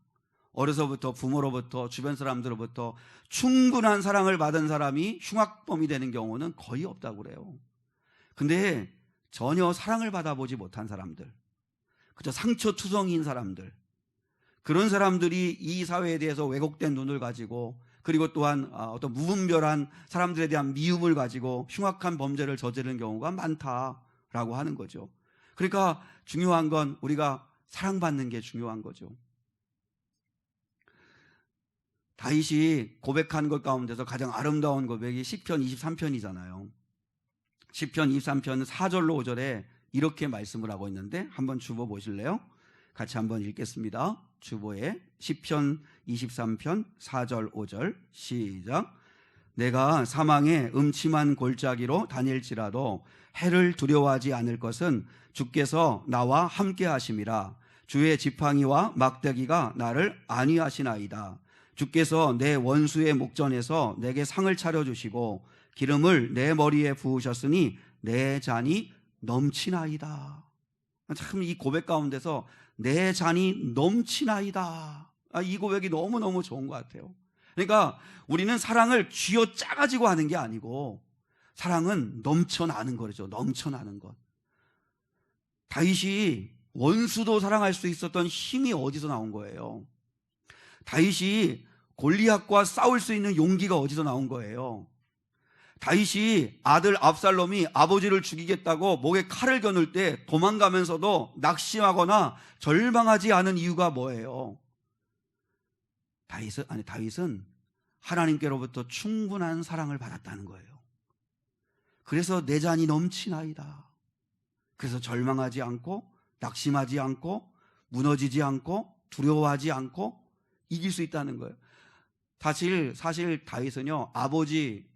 어려서부터 부모로부터 주변 사람들로부터 충분한 사랑을 받은 사람이 흉악범이 되는 경우는 거의 없다고 그래요. 근데 전혀 사랑을 받아보지 못한 사람들, 그저 상처투성이인 사람들, 그런 사람들이 이 사회에 대해서 왜곡된 눈을 가지고, 그리고 또한 어떤 무분별한 사람들에 대한 미움을 가지고 흉악한 범죄를 저지르는 경우가 많다라고 하는 거죠. 그러니까 중요한 건 우리가 사랑받는 게 중요한 거죠. 다윗이 고백한 것 가운데서 가장 아름다운 고백이 시편 23편이잖아요. 시편 23편 4절로 5절에 이렇게 말씀을 하고 있는데, 한번 주보 보실래요? 같이 한번 읽겠습니다. 주보에 시편 23편 4절 5절 시작. 내가 사망의 음침한 골짜기로 다닐지라도 해를 두려워하지 않을 것은 주께서 나와 함께 하심이라. 주의 지팡이와 막대기가 나를 안위하시나이다. 주께서 내 원수의 목전에서 내게 상을 차려주시고 기름을 내 머리에 부으셨으니 내 잔이 넘치나이다. 참 이 고백 가운데서 내 잔이 넘치나이다, 이 고백이 너무너무 좋은 것 같아요. 그러니까 우리는 사랑을 쥐어짜가지고 하는 게 아니고 사랑은 넘쳐나는 거죠. 넘쳐나는 것. 다윗이 원수도 사랑할 수 있었던 힘이 어디서 나온 거예요? 다윗이 골리앗과 싸울 수 있는 용기가 어디서 나온 거예요? 다윗이 아들 압살롬이 아버지를 죽이겠다고 목에 칼을 겨눌 때 도망가면서도 낙심하거나 절망하지 않은 이유가 뭐예요? 다윗은 하나님께로부터 충분한 사랑을 받았다는 거예요. 그래서 내 잔이 넘치나이다. 그래서 절망하지 않고 낙심하지 않고 무너지지 않고 두려워하지 않고 이길 수 있다는 거예요. 사실 다윗은요,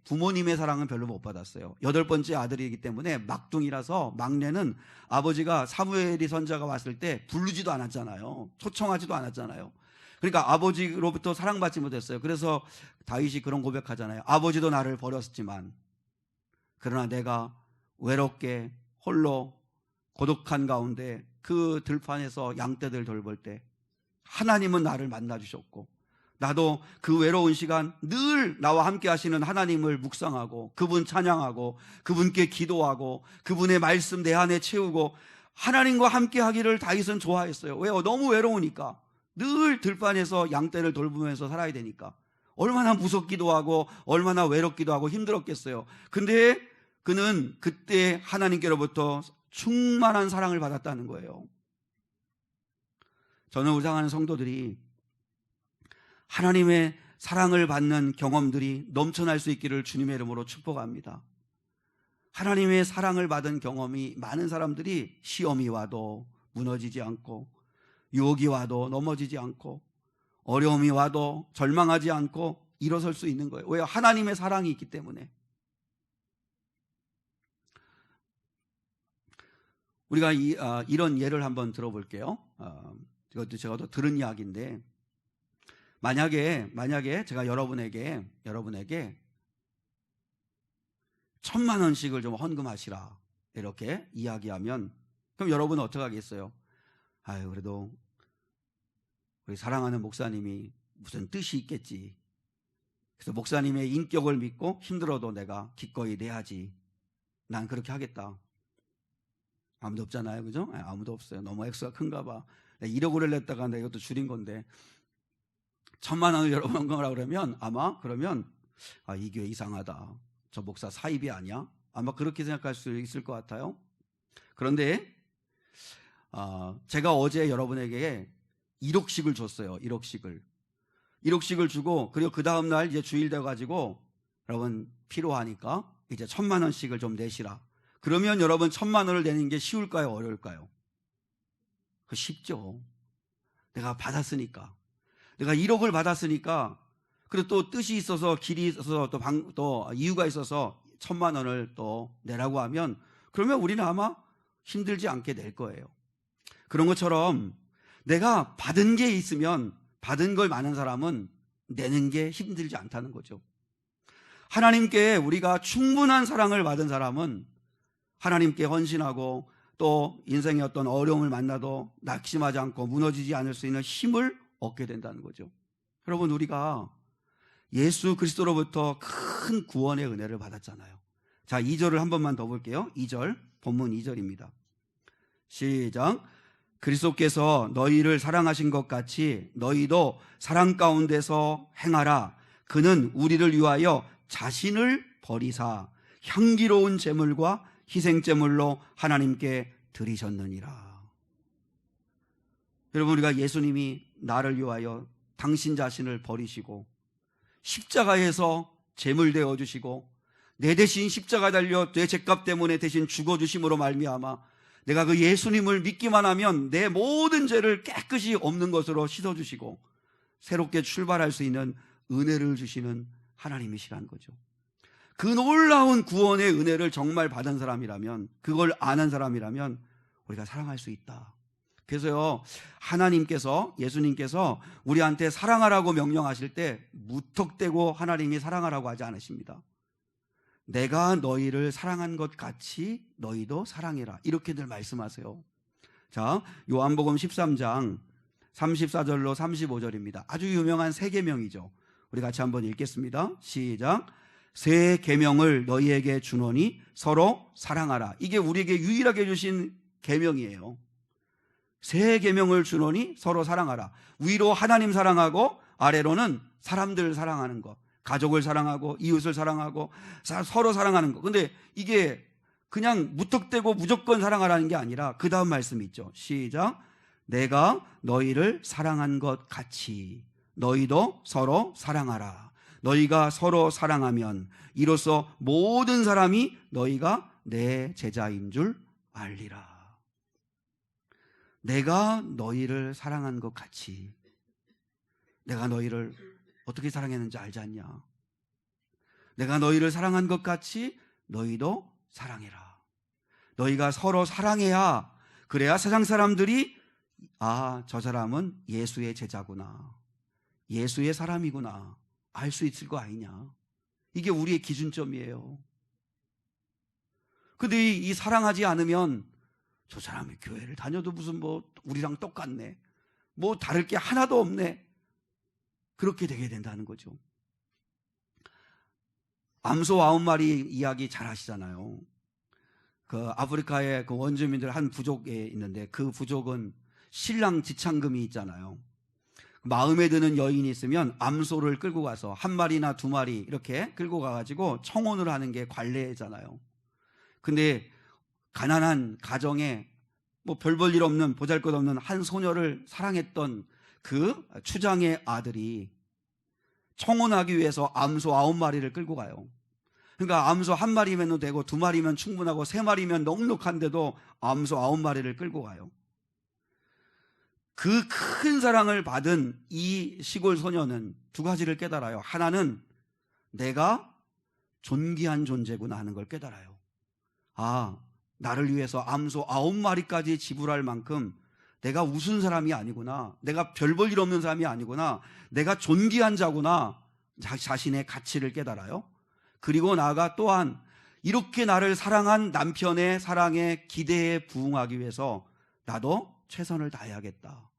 부모님의 사랑은 별로 못 받았어요. 8번째 아들이기 때문에 막둥이라서, 막내는 아버지가 사무엘이 선지자가 왔을 때 부르지도 않았잖아요. 초청하지도 않았잖아요. 그러니까 아버지로부터 사랑받지 못했어요. 그래서 다윗이 그런 고백하잖아요. 아버지도 나를 버렸지만, 그러나 내가 외롭게 홀로 고독한 가운데 그 들판에서 양떼들 돌볼 때 하나님은 나를 만나주셨고, 나도 그 외로운 시간 늘 나와 함께 하시는 하나님을 묵상하고 그분 찬양하고 그분께 기도하고 그분의 말씀 내 안에 채우고 하나님과 함께 하기를 다윗은 좋아했어요. 왜요? 너무 외로우니까. 늘 들판에서 양떼를 돌보면서 살아야 되니까. 얼마나 무섭기도 하고 얼마나 외롭기도 하고 힘들었겠어요. 근데 그는 그때 하나님께로부터 충만한 사랑을 받았다는 거예요. 저는 우리 사랑하는 성도들이 하나님의 사랑을 받는 경험들이 넘쳐날 수 있기를 주님의 이름으로 축복합니다. 하나님의 사랑을 받은 경험이 많은 사람들이 시험이 와도 무너지지 않고, 유혹이 와도 넘어지지 않고, 어려움이 와도 절망하지 않고 일어설 수 있는 거예요. 왜요? 하나님의 사랑이 있기 때문에. 우리가 이런 예를 한번 들어볼게요. 이것도 제가 또 들은 이야기인데, 만약에 제가 여러분에게 1,000만 원씩을 좀 헌금하시라 이렇게 이야기하면, 그럼 여러분은 어떻게 하겠어요? 아유, 그래도 우리 사랑하는 목사님이 무슨 뜻이 있겠지. 그래서 목사님의 인격을 믿고 힘들어도 내가 기꺼이 내야지. 난 그렇게 하겠다. 아무도 없잖아요, 그죠? 아무도 없어요. 너무 액수가 큰가 봐. 1억을 냈다가 내가 이것도 줄인 건데 1,000만 원을 여러분 헌금하라 그러면 아마 이 교회 이상하다. 저 목사 사입이 아니야? 아마 그렇게 생각할 수 있을 것 같아요. 그런데 제가 어제 여러분에게 1억씩을 줬어요. 1억씩을 주고, 그리고 그 다음날 이제 주일 돼가지고 여러분 필요하니까 이제 1,000만 원씩을 좀 내시라. 그러면 여러분 1,000만 원을 내는 게 쉬울까요? 어려울까요? 쉽죠. 내가 받았으니까. 내가 1억을 받았으니까, 그리고 또 뜻이 있어서, 길이 있어서, 또 이유가 있어서 1,000만 원을 또 내라고 하면, 그러면 우리는 아마 힘들지 않게 낼 거예요. 그런 것처럼 내가 받은 게 있으면, 받은 걸 많은 사람은 내는 게 힘들지 않다는 거죠. 하나님께 우리가 충분한 사랑을 받은 사람은 하나님께 헌신하고, 또 인생의 어떤 어려움을 만나도 낙심하지 않고 무너지지 않을 수 있는 힘을 얻게 된다는 거죠. 여러분, 우리가 예수 그리스도로부터 큰 구원의 은혜를 받았잖아요. 자, 2절을 한 번만 더 볼게요. 2절, 본문 2절입니다. 시작. 그리스도께서 너희를 사랑하신 것 같이 너희도 사랑 가운데서 행하라. 그는 우리를 위하여 자신을 버리사 향기로운 제물과 희생제물로 하나님께 드리셨느니라. 여러분, 우리가 예수님이 나를 위하여 당신 자신을 버리시고 십자가에서 제물 되어 주시고 내 대신 십자가 달려 내 죄값 때문에 대신 죽어주심으로 말미암아 내가 그 예수님을 믿기만 하면 내 모든 죄를 깨끗이 없는 것으로 씻어주시고 새롭게 출발할 수 있는 은혜를 주시는 하나님이시라는 거죠. 그 놀라운 구원의 은혜를 정말 받은 사람이라면, 그걸 아는 사람이라면 우리가 사랑할 수 있다. 그래서요, 하나님께서, 예수님께서 우리한테 사랑하라고 명령하실 때 무턱대고 하나님이 사랑하라고 하지 않으십니다. 내가 너희를 사랑한 것 같이 너희도 사랑해라, 이렇게들 말씀하세요. 자, 요한복음 13장 34절로 35절입니다. 아주 유명한 세 계명이죠. 우리 같이 한번 읽겠습니다. 시작. 새 계명을 너희에게 주노니 서로 사랑하라. 이게 우리에게 유일하게 주신 계명이에요. 새 계명을 주노니 서로 사랑하라. 위로 하나님 사랑하고 아래로는 사람들을 사랑하는 것, 가족을 사랑하고 이웃을 사랑하고 서로 사랑하는 것. 근데 이게 그냥 무턱대고 무조건 사랑하라는 게 아니라 그 다음 말씀이 있죠. 시작. 내가 너희를 사랑한 것 같이 너희도 서로 사랑하라. 너희가 서로 사랑하면 이로써 모든 사람이 너희가 내 제자인 줄 알리라. 내가 너희를 사랑한 것 같이. 내가 너희를 어떻게 사랑했는지 알지 않냐? 내가 너희를 사랑한 것 같이 너희도 사랑해라. 너희가 서로 사랑해야, 그래야 세상 사람들이 저 사람은 예수의 제자구나, 예수의 사람이구나 알 수 있을 거 아니냐. 이게 우리의 기준점이에요. 근데 이 사랑하지 않으면 저 사람이 교회를 다녀도 무슨 우리랑 똑같네, 다를 게 하나도 없네, 그렇게 되게 된다는 거죠. 암소 9마리 이야기 잘 아시잖아요. 그 아프리카의 그 원주민들 한 부족에 있는데, 그 부족은 신랑 지창금이 있잖아요. 마음에 드는 여인이 있으면 암소를 끌고 가서 한 마리나 두 마리 이렇게 끌고 가가지고 청혼을 하는 게 관례잖아요. 근데 가난한 가정에 별 볼 일 없는 보잘것없는 한 소녀를 사랑했던 그 추장의 아들이 청혼하기 위해서 암소 9마리를 끌고 가요. 그러니까 암소 1마리면 되고 2마리면 충분하고 3마리면 넉넉한데도 암소 9마리를 끌고 가요. 그 큰 사랑을 받은 이 시골 소녀는 2가지를 깨달아요. 하나는 내가 존귀한 존재구나 하는 걸 깨달아요. 아, 나를 위해서 암소 9마리까지 지불할 만큼 내가 우스운 사람이 아니구나, 내가 별 볼 일 없는 사람이 아니구나, 내가 존귀한 자구나, 자신의 가치를 깨달아요. 그리고 나아가 또한 이렇게 나를 사랑한 남편의 사랑에 기대에 부응하기 위해서 나도 최선을 다해야겠다.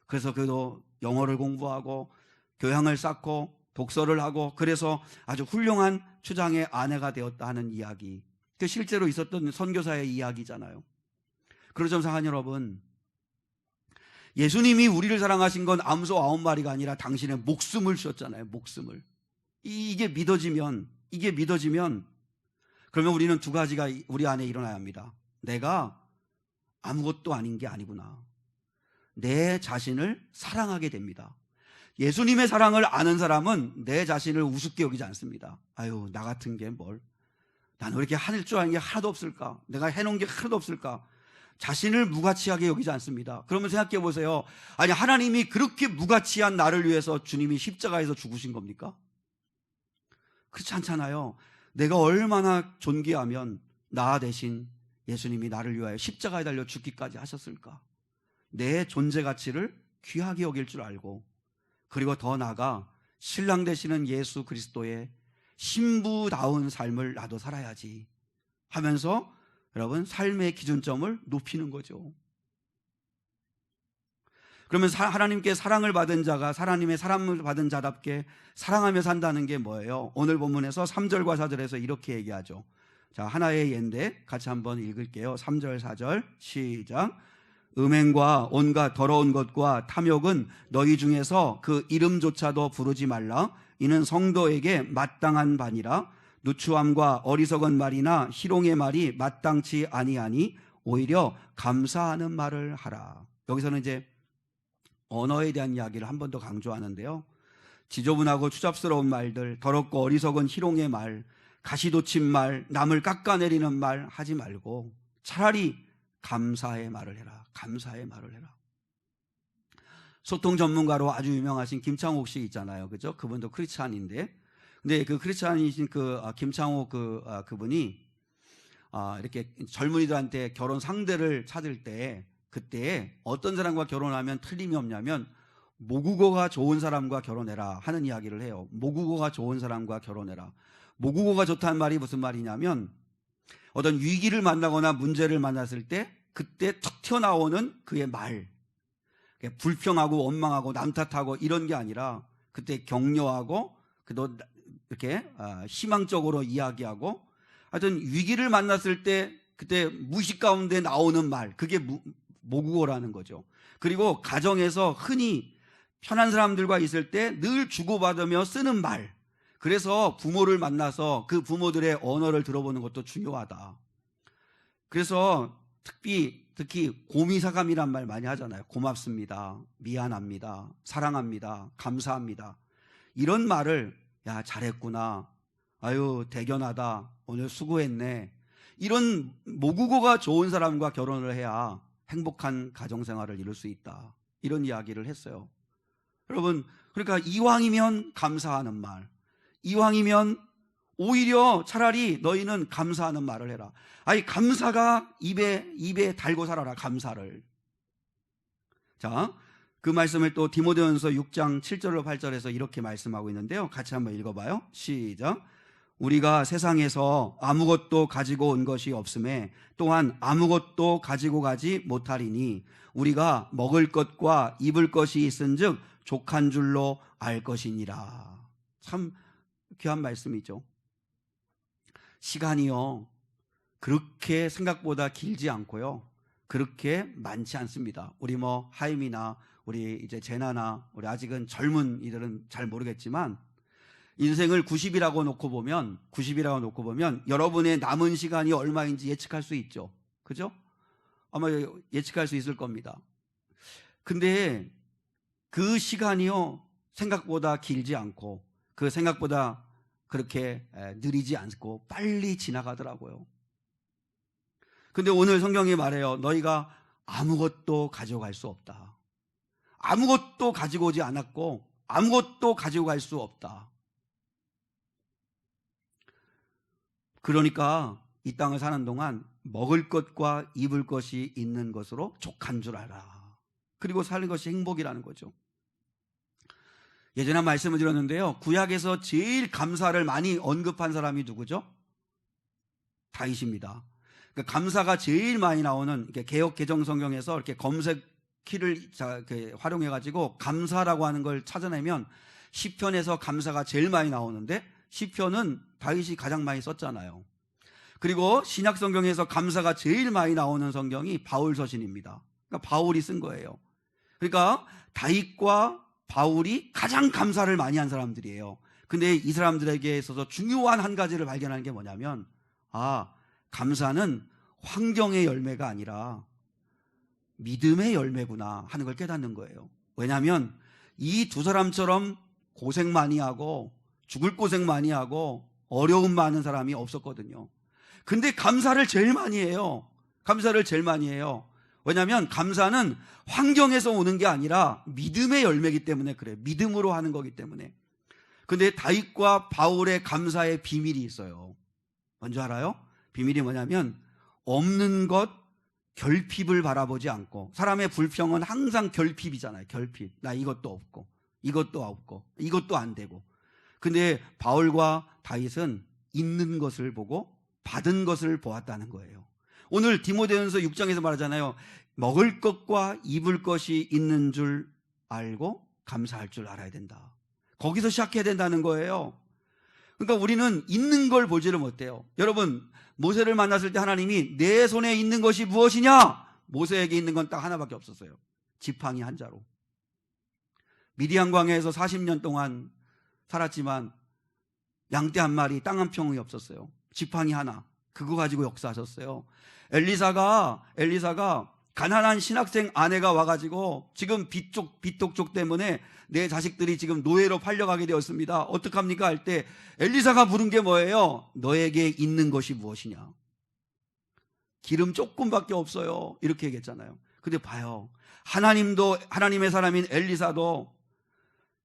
그래서 그도 영어를 공부하고 교양을 쌓고 독서를 하고 그래서 아주 훌륭한 추장의 아내가 되었다 하는 이야기, 그 실제로 있었던 선교사의 이야기잖아요. 그러죠, 사랑 여러분, 예수님이 우리를 사랑하신 건 암소 9마리가 아니라 당신의 목숨을 주셨잖아요. 목숨을. 이게 믿어지면 그러면 우리는 2가지가 우리 안에 일어나야 합니다. 내가 아무것도 아닌 게 아니구나. 내 자신을 사랑하게 됩니다. 예수님의 사랑을 아는 사람은 내 자신을 우습게 여기지 않습니다. 아유, 나 같은 게 뭘, 나는 왜 이렇게 할 줄 아는 게 하나도 없을까, 내가 해놓은 게 하나도 없을까, 자신을 무가치하게 여기지 않습니다. 그러면 생각해 보세요. 아니, 하나님이 그렇게 무가치한 나를 위해서 주님이 십자가에서 죽으신 겁니까? 그렇지 않잖아요. 내가 얼마나 존귀하면 나 대신 예수님이 나를 위하여 십자가에 달려 죽기까지 하셨을까? 내 존재 가치를 귀하게 여길 줄 알고, 그리고 더 나아가 신랑 되시는 예수 그리스도의 신부다운 삶을 나도 살아야지 하면서 여러분 삶의 기준점을 높이는 거죠. 그러면 하나님께 사랑을 받은 자가 하나님의 사랑을 받은 자답게 사랑하며 산다는 게 뭐예요? 오늘 본문에서 3절과 4절에서 이렇게 얘기하죠. 자, 하나의 예인데 같이 한번 읽을게요. 3절 4절 시작. 음행과 온갖 더러운 것과 탐욕은 너희 중에서 그 이름조차도 부르지 말라. 이는 성도에게 마땅한 바니라. 누추함과 어리석은 말이나 희롱의 말이 마땅치 아니하니 오히려 감사하는 말을 하라. 여기서는 이제 언어에 대한 이야기를 한 번 더 강조하는데요. 지저분하고 추잡스러운 말들, 더럽고 어리석은 희롱의 말, 가시돋친 말, 남을 깎아내리는 말 하지 말고 차라리 감사의 말을 해라. 감사의 말을 해라. 소통 전문가로 아주 유명하신 김창옥 씨 있잖아요. 그죠? 그분도 크리스찬인데, 근데 그 크리스찬이신 김창옥 그분이 이렇게 젊은이들한테 결혼 상대를 찾을 때, 그때 어떤 사람과 결혼하면 틀림이 없냐면 모국어가 좋은 사람과 결혼해라 하는 이야기를 해요. 모국어가 좋은 사람과 결혼해라. 모국어가 좋다는 말이 무슨 말이냐면 어떤 위기를 만나거나 문제를 만났을 때 그때 툭 튀어나오는 그의 말, 불평하고 원망하고 남 탓하고 이런 게 아니라 그때 격려하고 그도 이렇게 희망적으로 이야기하고, 하여튼 위기를 만났을 때 그때 무식 가운데 나오는 말, 그게 모국어라는 거죠. 그리고 가정에서 흔히 편한 사람들과 있을 때 늘 주고받으며 쓰는 말, 그래서 부모를 만나서 그 부모들의 언어를 들어보는 것도 중요하다. 그래서 특히 고미사감이란 말 많이 하잖아요. 고맙습니다, 미안합니다, 사랑합니다, 감사합니다. 이런 말을, 야 잘했구나, 아유 대견하다, 오늘 수고했네, 이런 모국어가 좋은 사람과 결혼을 해야 행복한 가정생활을 이룰 수 있다, 이런 이야기를 했어요. 여러분, 그러니까 이왕이면 감사하는 말, 이왕이면 오히려 차라리 너희는 감사하는 말을 해라. 아니, 감사가 입에 달고 살아라, 감사를. 자, 그 말씀을 또 디모데전서 6장 7절로 8절에서 이렇게 말씀하고 있는데요. 같이 한번 읽어봐요. 시작. 우리가 세상에서 아무것도 가지고 온 것이 없음에 또한 아무것도 가지고 가지 못하리니 우리가 먹을 것과 입을 것이 있은즉 족한 줄로 알 것이니라. 참 귀한 말씀이죠. 시간이요, 그렇게 생각보다 길지 않고요, 그렇게 많지 않습니다. 우리 하임이나 우리 이제 제나나 우리 아직은 젊은 이들은 잘 모르겠지만 인생을 90이라고 놓고 보면 여러분의 남은 시간이 얼마인지 예측할 수 있죠. 그죠? 아마 예측할 수 있을 겁니다. 근데 그 시간이요, 생각보다 길지 않고 그 생각보다 그렇게 느리지 않고 빨리 지나가더라고요. 근데 오늘 성경이 말해요. 너희가 아무것도 가져갈 수 없다. 아무것도 가지고 오지 않았고 아무것도 가지고 갈 수 없다. 그러니까 이 땅을 사는 동안 먹을 것과 입을 것이 있는 것으로 족한 줄 알아. 그리고 사는 것이 행복이라는 거죠. 예전에 말씀을 드렸는데요. 구약에서 제일 감사를 많이 언급한 사람이 누구죠? 다윗입니다. 그러니까 감사가 제일 많이 나오는 개역 개정 성경에서 이렇게 검색 키를 활용해가지고 감사라고 하는 걸 찾아내면 시편에서 감사가 제일 많이 나오는데 시편은 다윗이 가장 많이 썼잖아요. 그리고 신약 성경에서 감사가 제일 많이 나오는 성경이 바울 서신입니다. 그러니까 바울이 쓴 거예요. 그러니까 다윗과 바울이 가장 감사를 많이 한 사람들이에요. 근데 이 사람들에게 있어서 중요한 한 가지를 발견하는 게 뭐냐면 감사는 환경의 열매가 아니라 믿음의 열매구나 하는 걸 깨닫는 거예요. 왜냐하면 이 두 사람처럼 고생 많이 하고 죽을 고생 많이 하고 어려움 많은 사람이 없었거든요. 근데 감사를 제일 많이 해요. 감사를 제일 많이 해요. 왜냐하면 감사는 환경에서 오는 게 아니라 믿음의 열매이기 때문에 그래요. 믿음으로 하는 거기 때문에. 근데 다윗과 바울의 감사의 비밀이 있어요. 뭔지 알아요? 비밀이 뭐냐면 없는 것, 결핍을 바라보지 않고, 사람의 불평은 항상 결핍이잖아요. 결핍. 나 이것도 없고 이것도 없고 이것도 안 되고. 근데 바울과 다윗은 있는 것을 보고 받은 것을 보았다는 거예요. 오늘 디모데전서 6장에서 말하잖아요. 먹을 것과 입을 것이 있는 줄 알고 감사할 줄 알아야 된다. 거기서 시작해야 된다는 거예요. 그러니까 우리는 있는 걸 보지를 못해요. 여러분, 모세를 만났을 때 하나님이 내 손에 있는 것이 무엇이냐? 모세에게 있는 건 딱 하나밖에 없었어요. 지팡이 한 자루. 미디안 광야에서 40년 동안 살았지만 양떼 한 마리, 땅 한 평이 없었어요. 지팡이 하나. 그거 가지고 역사하셨어요. 엘리사가 가난한 신학생 아내가 와가지고 지금 빚독촉 때문에 내 자식들이 지금 노예로 팔려가게 되었습니다. 어떡합니까? 할 때 엘리사가 부른 게 뭐예요? 너에게 있는 것이 무엇이냐? 기름 조금밖에 없어요. 이렇게 얘기했잖아요. 근데 봐요. 하나님도, 하나님의 사람인 엘리사도,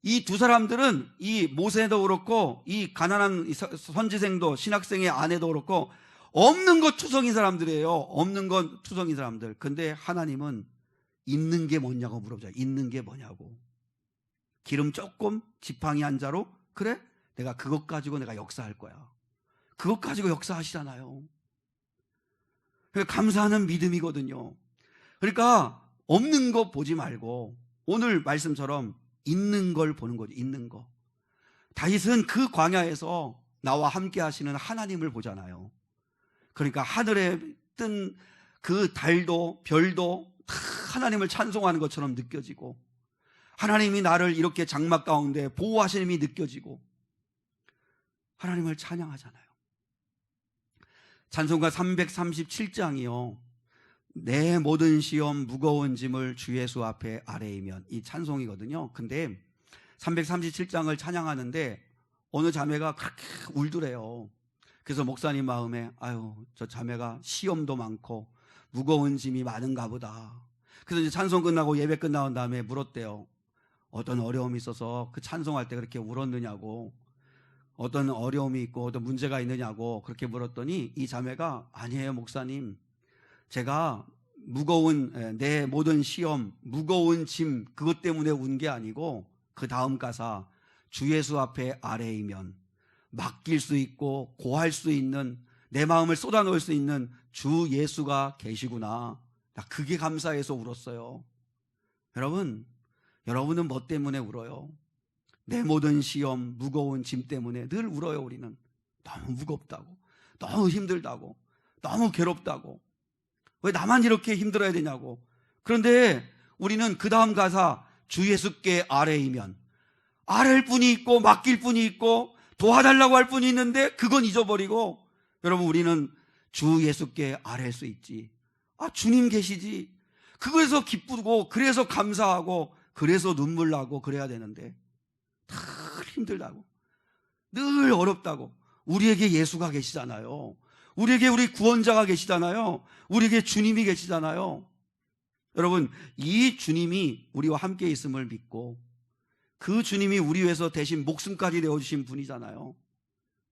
이 두 사람들은, 이 모세도 그렇고 이 가난한 선지생도, 신학생의 아내도 그렇고 없는 것 투성인 사람들이에요. 없는 건 투성인 사람들. 근데 하나님은 있는 게 뭐냐고 물어보잖아요. 있는 게 뭐냐고. 기름 조금, 지팡이 한 자루. 그래? 내가 그것 가지고 내가 역사할 거야. 그것 가지고 역사하시잖아요. 그러니까 감사하는 믿음이거든요. 그러니까 없는 거 보지 말고 오늘 말씀처럼 있는 걸 보는 거죠. 있는 거. 다윗은 그 광야에서 나와 함께 하시는 하나님을 보잖아요. 그러니까 하늘에 뜬 그 달도 별도 다 하나님을 찬송하는 것처럼 느껴지고, 하나님이 나를 이렇게 장막 가운데 보호하시는 힘이 느껴지고 하나님을 찬양하잖아요. 찬송가 337장이요. 내 모든 시험 무거운 짐을 주 예수 앞에 아뢰이면, 이 찬송이거든요. 근데 337장을 찬양하는데 어느 자매가 그렇게 울더래요. 그래서 목사님 마음에 저 자매가 시험도 많고 무거운 짐이 많은가 보다. 그래서 이제 찬송 끝나고 예배 끝나온 다음에 물었대요. 어떤 어려움이 있어서 그 찬송할 때 그렇게 울었느냐고, 어떤 어려움이 있고 어떤 문제가 있느냐고 그렇게 물었더니 이 자매가 아니에요 목사님, 제가 내 모든 시험 무거운 짐 그것 때문에 운 게 아니고, 그 다음 가사 주 예수 앞에 아뢰이면 맡길 수 있고 고할 수 있는, 내 마음을 쏟아놓을 수 있는 주 예수가 계시구나. 나 그게 감사해서 울었어요. 여러분은 뭐 때문에 울어요? 내 모든 시험 무거운 짐 때문에 늘 울어요. 우리는 너무 무겁다고, 너무 힘들다고, 너무 괴롭다고, 왜 나만 이렇게 힘들어야 되냐고. 그런데 우리는 그 다음 가사 주 예수께 아뢰이면, 아뢰일 분이 있고 맡길 분이 있고 도와달라고 할 분이 있는데 그건 잊어버리고, 여러분 우리는 주 예수께 아뢰일 수 있지. 주님 계시지. 그래서 기쁘고 그래서 감사하고 그래서 눈물 나고 그래야 되는데 다 힘들다고, 늘 어렵다고. 우리에게 예수가 계시잖아요. 우리에게 우리 구원자가 계시잖아요. 우리에게 주님이 계시잖아요. 여러분, 이 주님이 우리와 함께 있음을 믿고 그 주님이 우리 위해서 대신 목숨까지 내어주신 분이잖아요.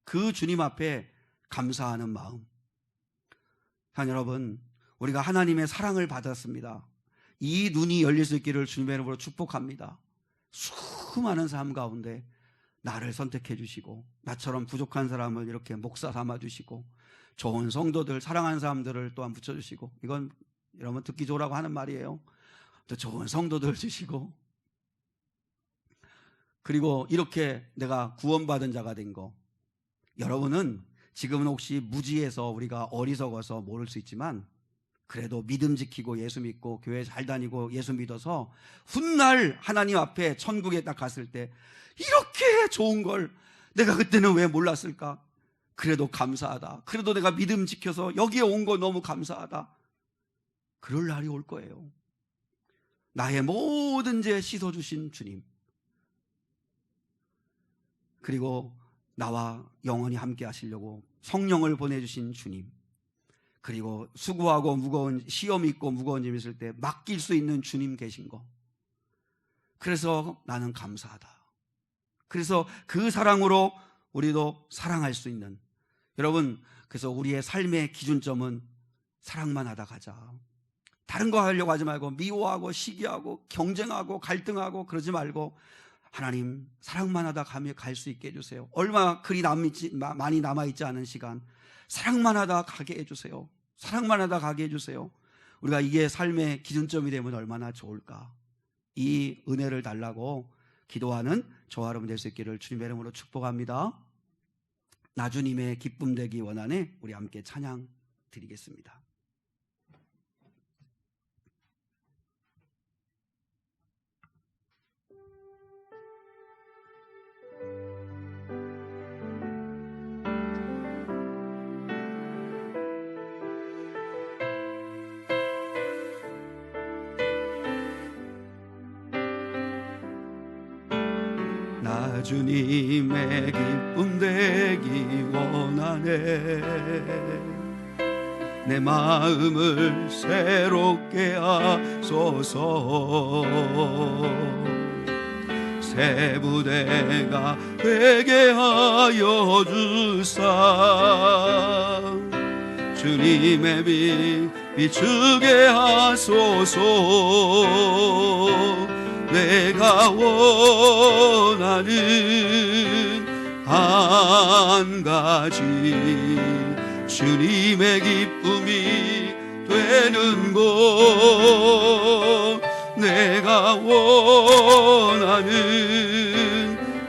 그 주님 앞에 감사하는 마음. 여러분, 우리가 하나님의 사랑을 받았습니다. 이 눈이 열릴 수 있기를 주님의 이름으로 축복합니다. 수많은 삶 가운데 나를 선택해 주시고 나처럼 부족한 사람을 이렇게 목사 삼아 주시고 좋은 성도들, 사랑하는 사람들을 또한 붙여주시고, 이건 여러분 듣기 좋으라고 하는 말이에요. 또 좋은 성도들 주시고, 그리고 이렇게 내가 구원받은 자가 된 거. 여러분은 지금은 혹시 무지해서 우리가 어리석어서 모를 수 있지만 그래도 믿음 지키고 예수 믿고 교회 잘 다니고 예수 믿어서 훗날 하나님 앞에 천국에 딱 갔을 때 이렇게 좋은 걸 내가 그때는 왜 몰랐을까? 그래도 감사하다. 그래도 내가 믿음 지켜서 여기에 온 거 너무 감사하다. 그럴 날이 올 거예요. 나의 모든 죄 씻어주신 주님, 그리고 나와 영원히 함께 하시려고 성령을 보내주신 주님, 그리고 수고하고 무거운 시험이 있고 무거운 짐이 있을 때 맡길 수 있는 주님 계신 거. 그래서 나는 감사하다. 그래서 그 사랑으로 우리도 사랑할 수 있는, 여러분, 그래서 우리의 삶의 기준점은 사랑만 하다 가자. 다른 거 하려고 하지 말고 미워하고 시기하고 경쟁하고 갈등하고 그러지 말고 하나님 사랑만 하다 가면 갈 수 있게 해주세요. 얼마 그리 많이 남아있지 않은 시간 사랑만 하다 가게 해주세요. 사랑만 하다 가게 해주세요. 우리가 이게 삶의 기준점이 되면 얼마나 좋을까. 이 은혜를 달라고 기도하는 저와 여러분 될 수 있기를 주님의 이름으로 축복합니다. 나주님의 기쁨 되기 원하네. 우리 함께 찬양 드리겠습니다. 나 주님의 기쁨 되기 원하네. 내 마음을 새롭게 하소서. 새 부대가 되게 하여 주사. 주님의 빛 비추게 하소서. 내가 원하는 한 가지 주님의 기쁨이 되는 것. 내가 원하는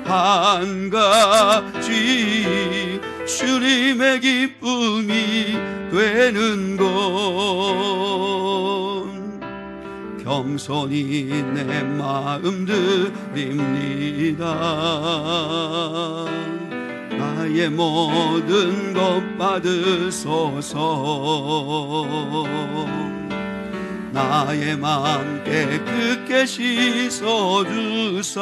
한 가지 주님의 기쁨이 되는 것. 겸손히 내 마음 드립니다. 나의 모든 것 받으소서. 나의 맘 깨끗게 씻어주사.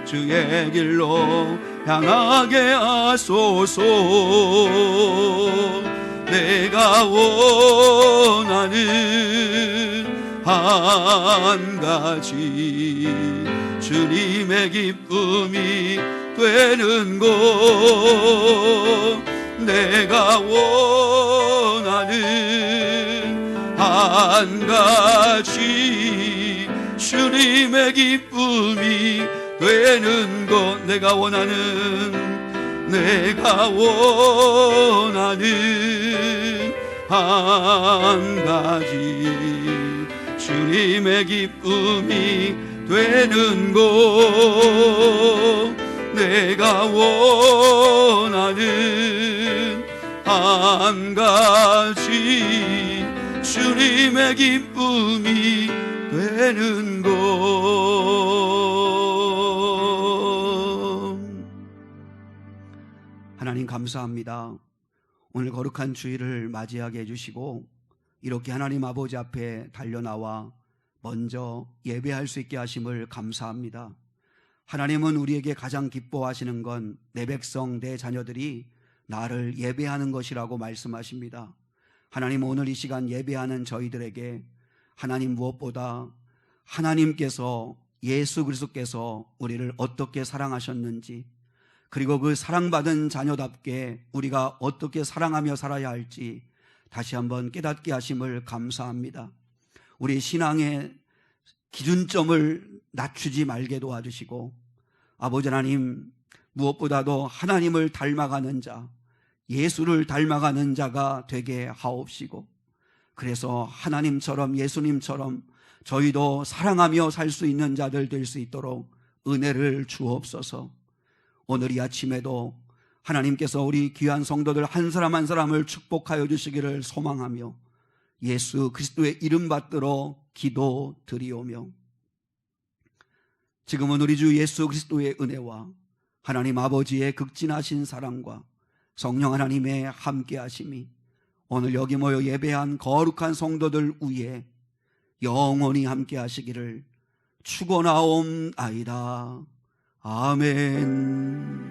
주의 길로 향하게 하소서. 내가 원하는 한 가지 주님의 기쁨이 되는 것. 내가 원하는 한 가지 주님의 기쁨이 되는 것. 내가 원하는 한 가지 주님의 기쁨이 되는 것. 내가 원하는 한 가지 주님의 기쁨이 되는 것. 하나님 감사합니다. 오늘 거룩한 주일을 맞이하게 해주시고 이렇게 하나님 아버지 앞에 달려나와 먼저 예배할 수 있게 하심을 감사합니다. 하나님은 우리에게 가장 기뻐하시는 건 내 백성, 내 자녀들이 나를 예배하는 것이라고 말씀하십니다. 하나님, 오늘 이 시간 예배하는 저희들에게 하나님 무엇보다 하나님께서, 예수 그리스도께서 우리를 어떻게 사랑하셨는지, 그리고 그 사랑받은 자녀답게 우리가 어떻게 사랑하며 살아야 할지 다시 한번 깨닫게 하심을 감사합니다. 우리 신앙의 기준점을 낮추지 말게 도와주시고, 아버지 하나님, 무엇보다도 하나님을 닮아가는 자, 예수를 닮아가는 자가 되게 하옵시고, 그래서 하나님처럼, 예수님처럼 저희도 사랑하며 살 수 있는 자들 될 수 있도록 은혜를 주옵소서. 오늘 이 아침에도 하나님께서 우리 귀한 성도들 한 사람 한 사람을 축복하여 주시기를 소망하며 예수 그리스도의 이름 받들어 기도드리오며, 지금은 우리 주 예수 그리스도의 은혜와 하나님 아버지의 극진하신 사랑과 성령 하나님의 함께하심이 오늘 여기 모여 예배한 거룩한 성도들 위에 영원히 함께하시기를 축원하옵나이다. 아멘.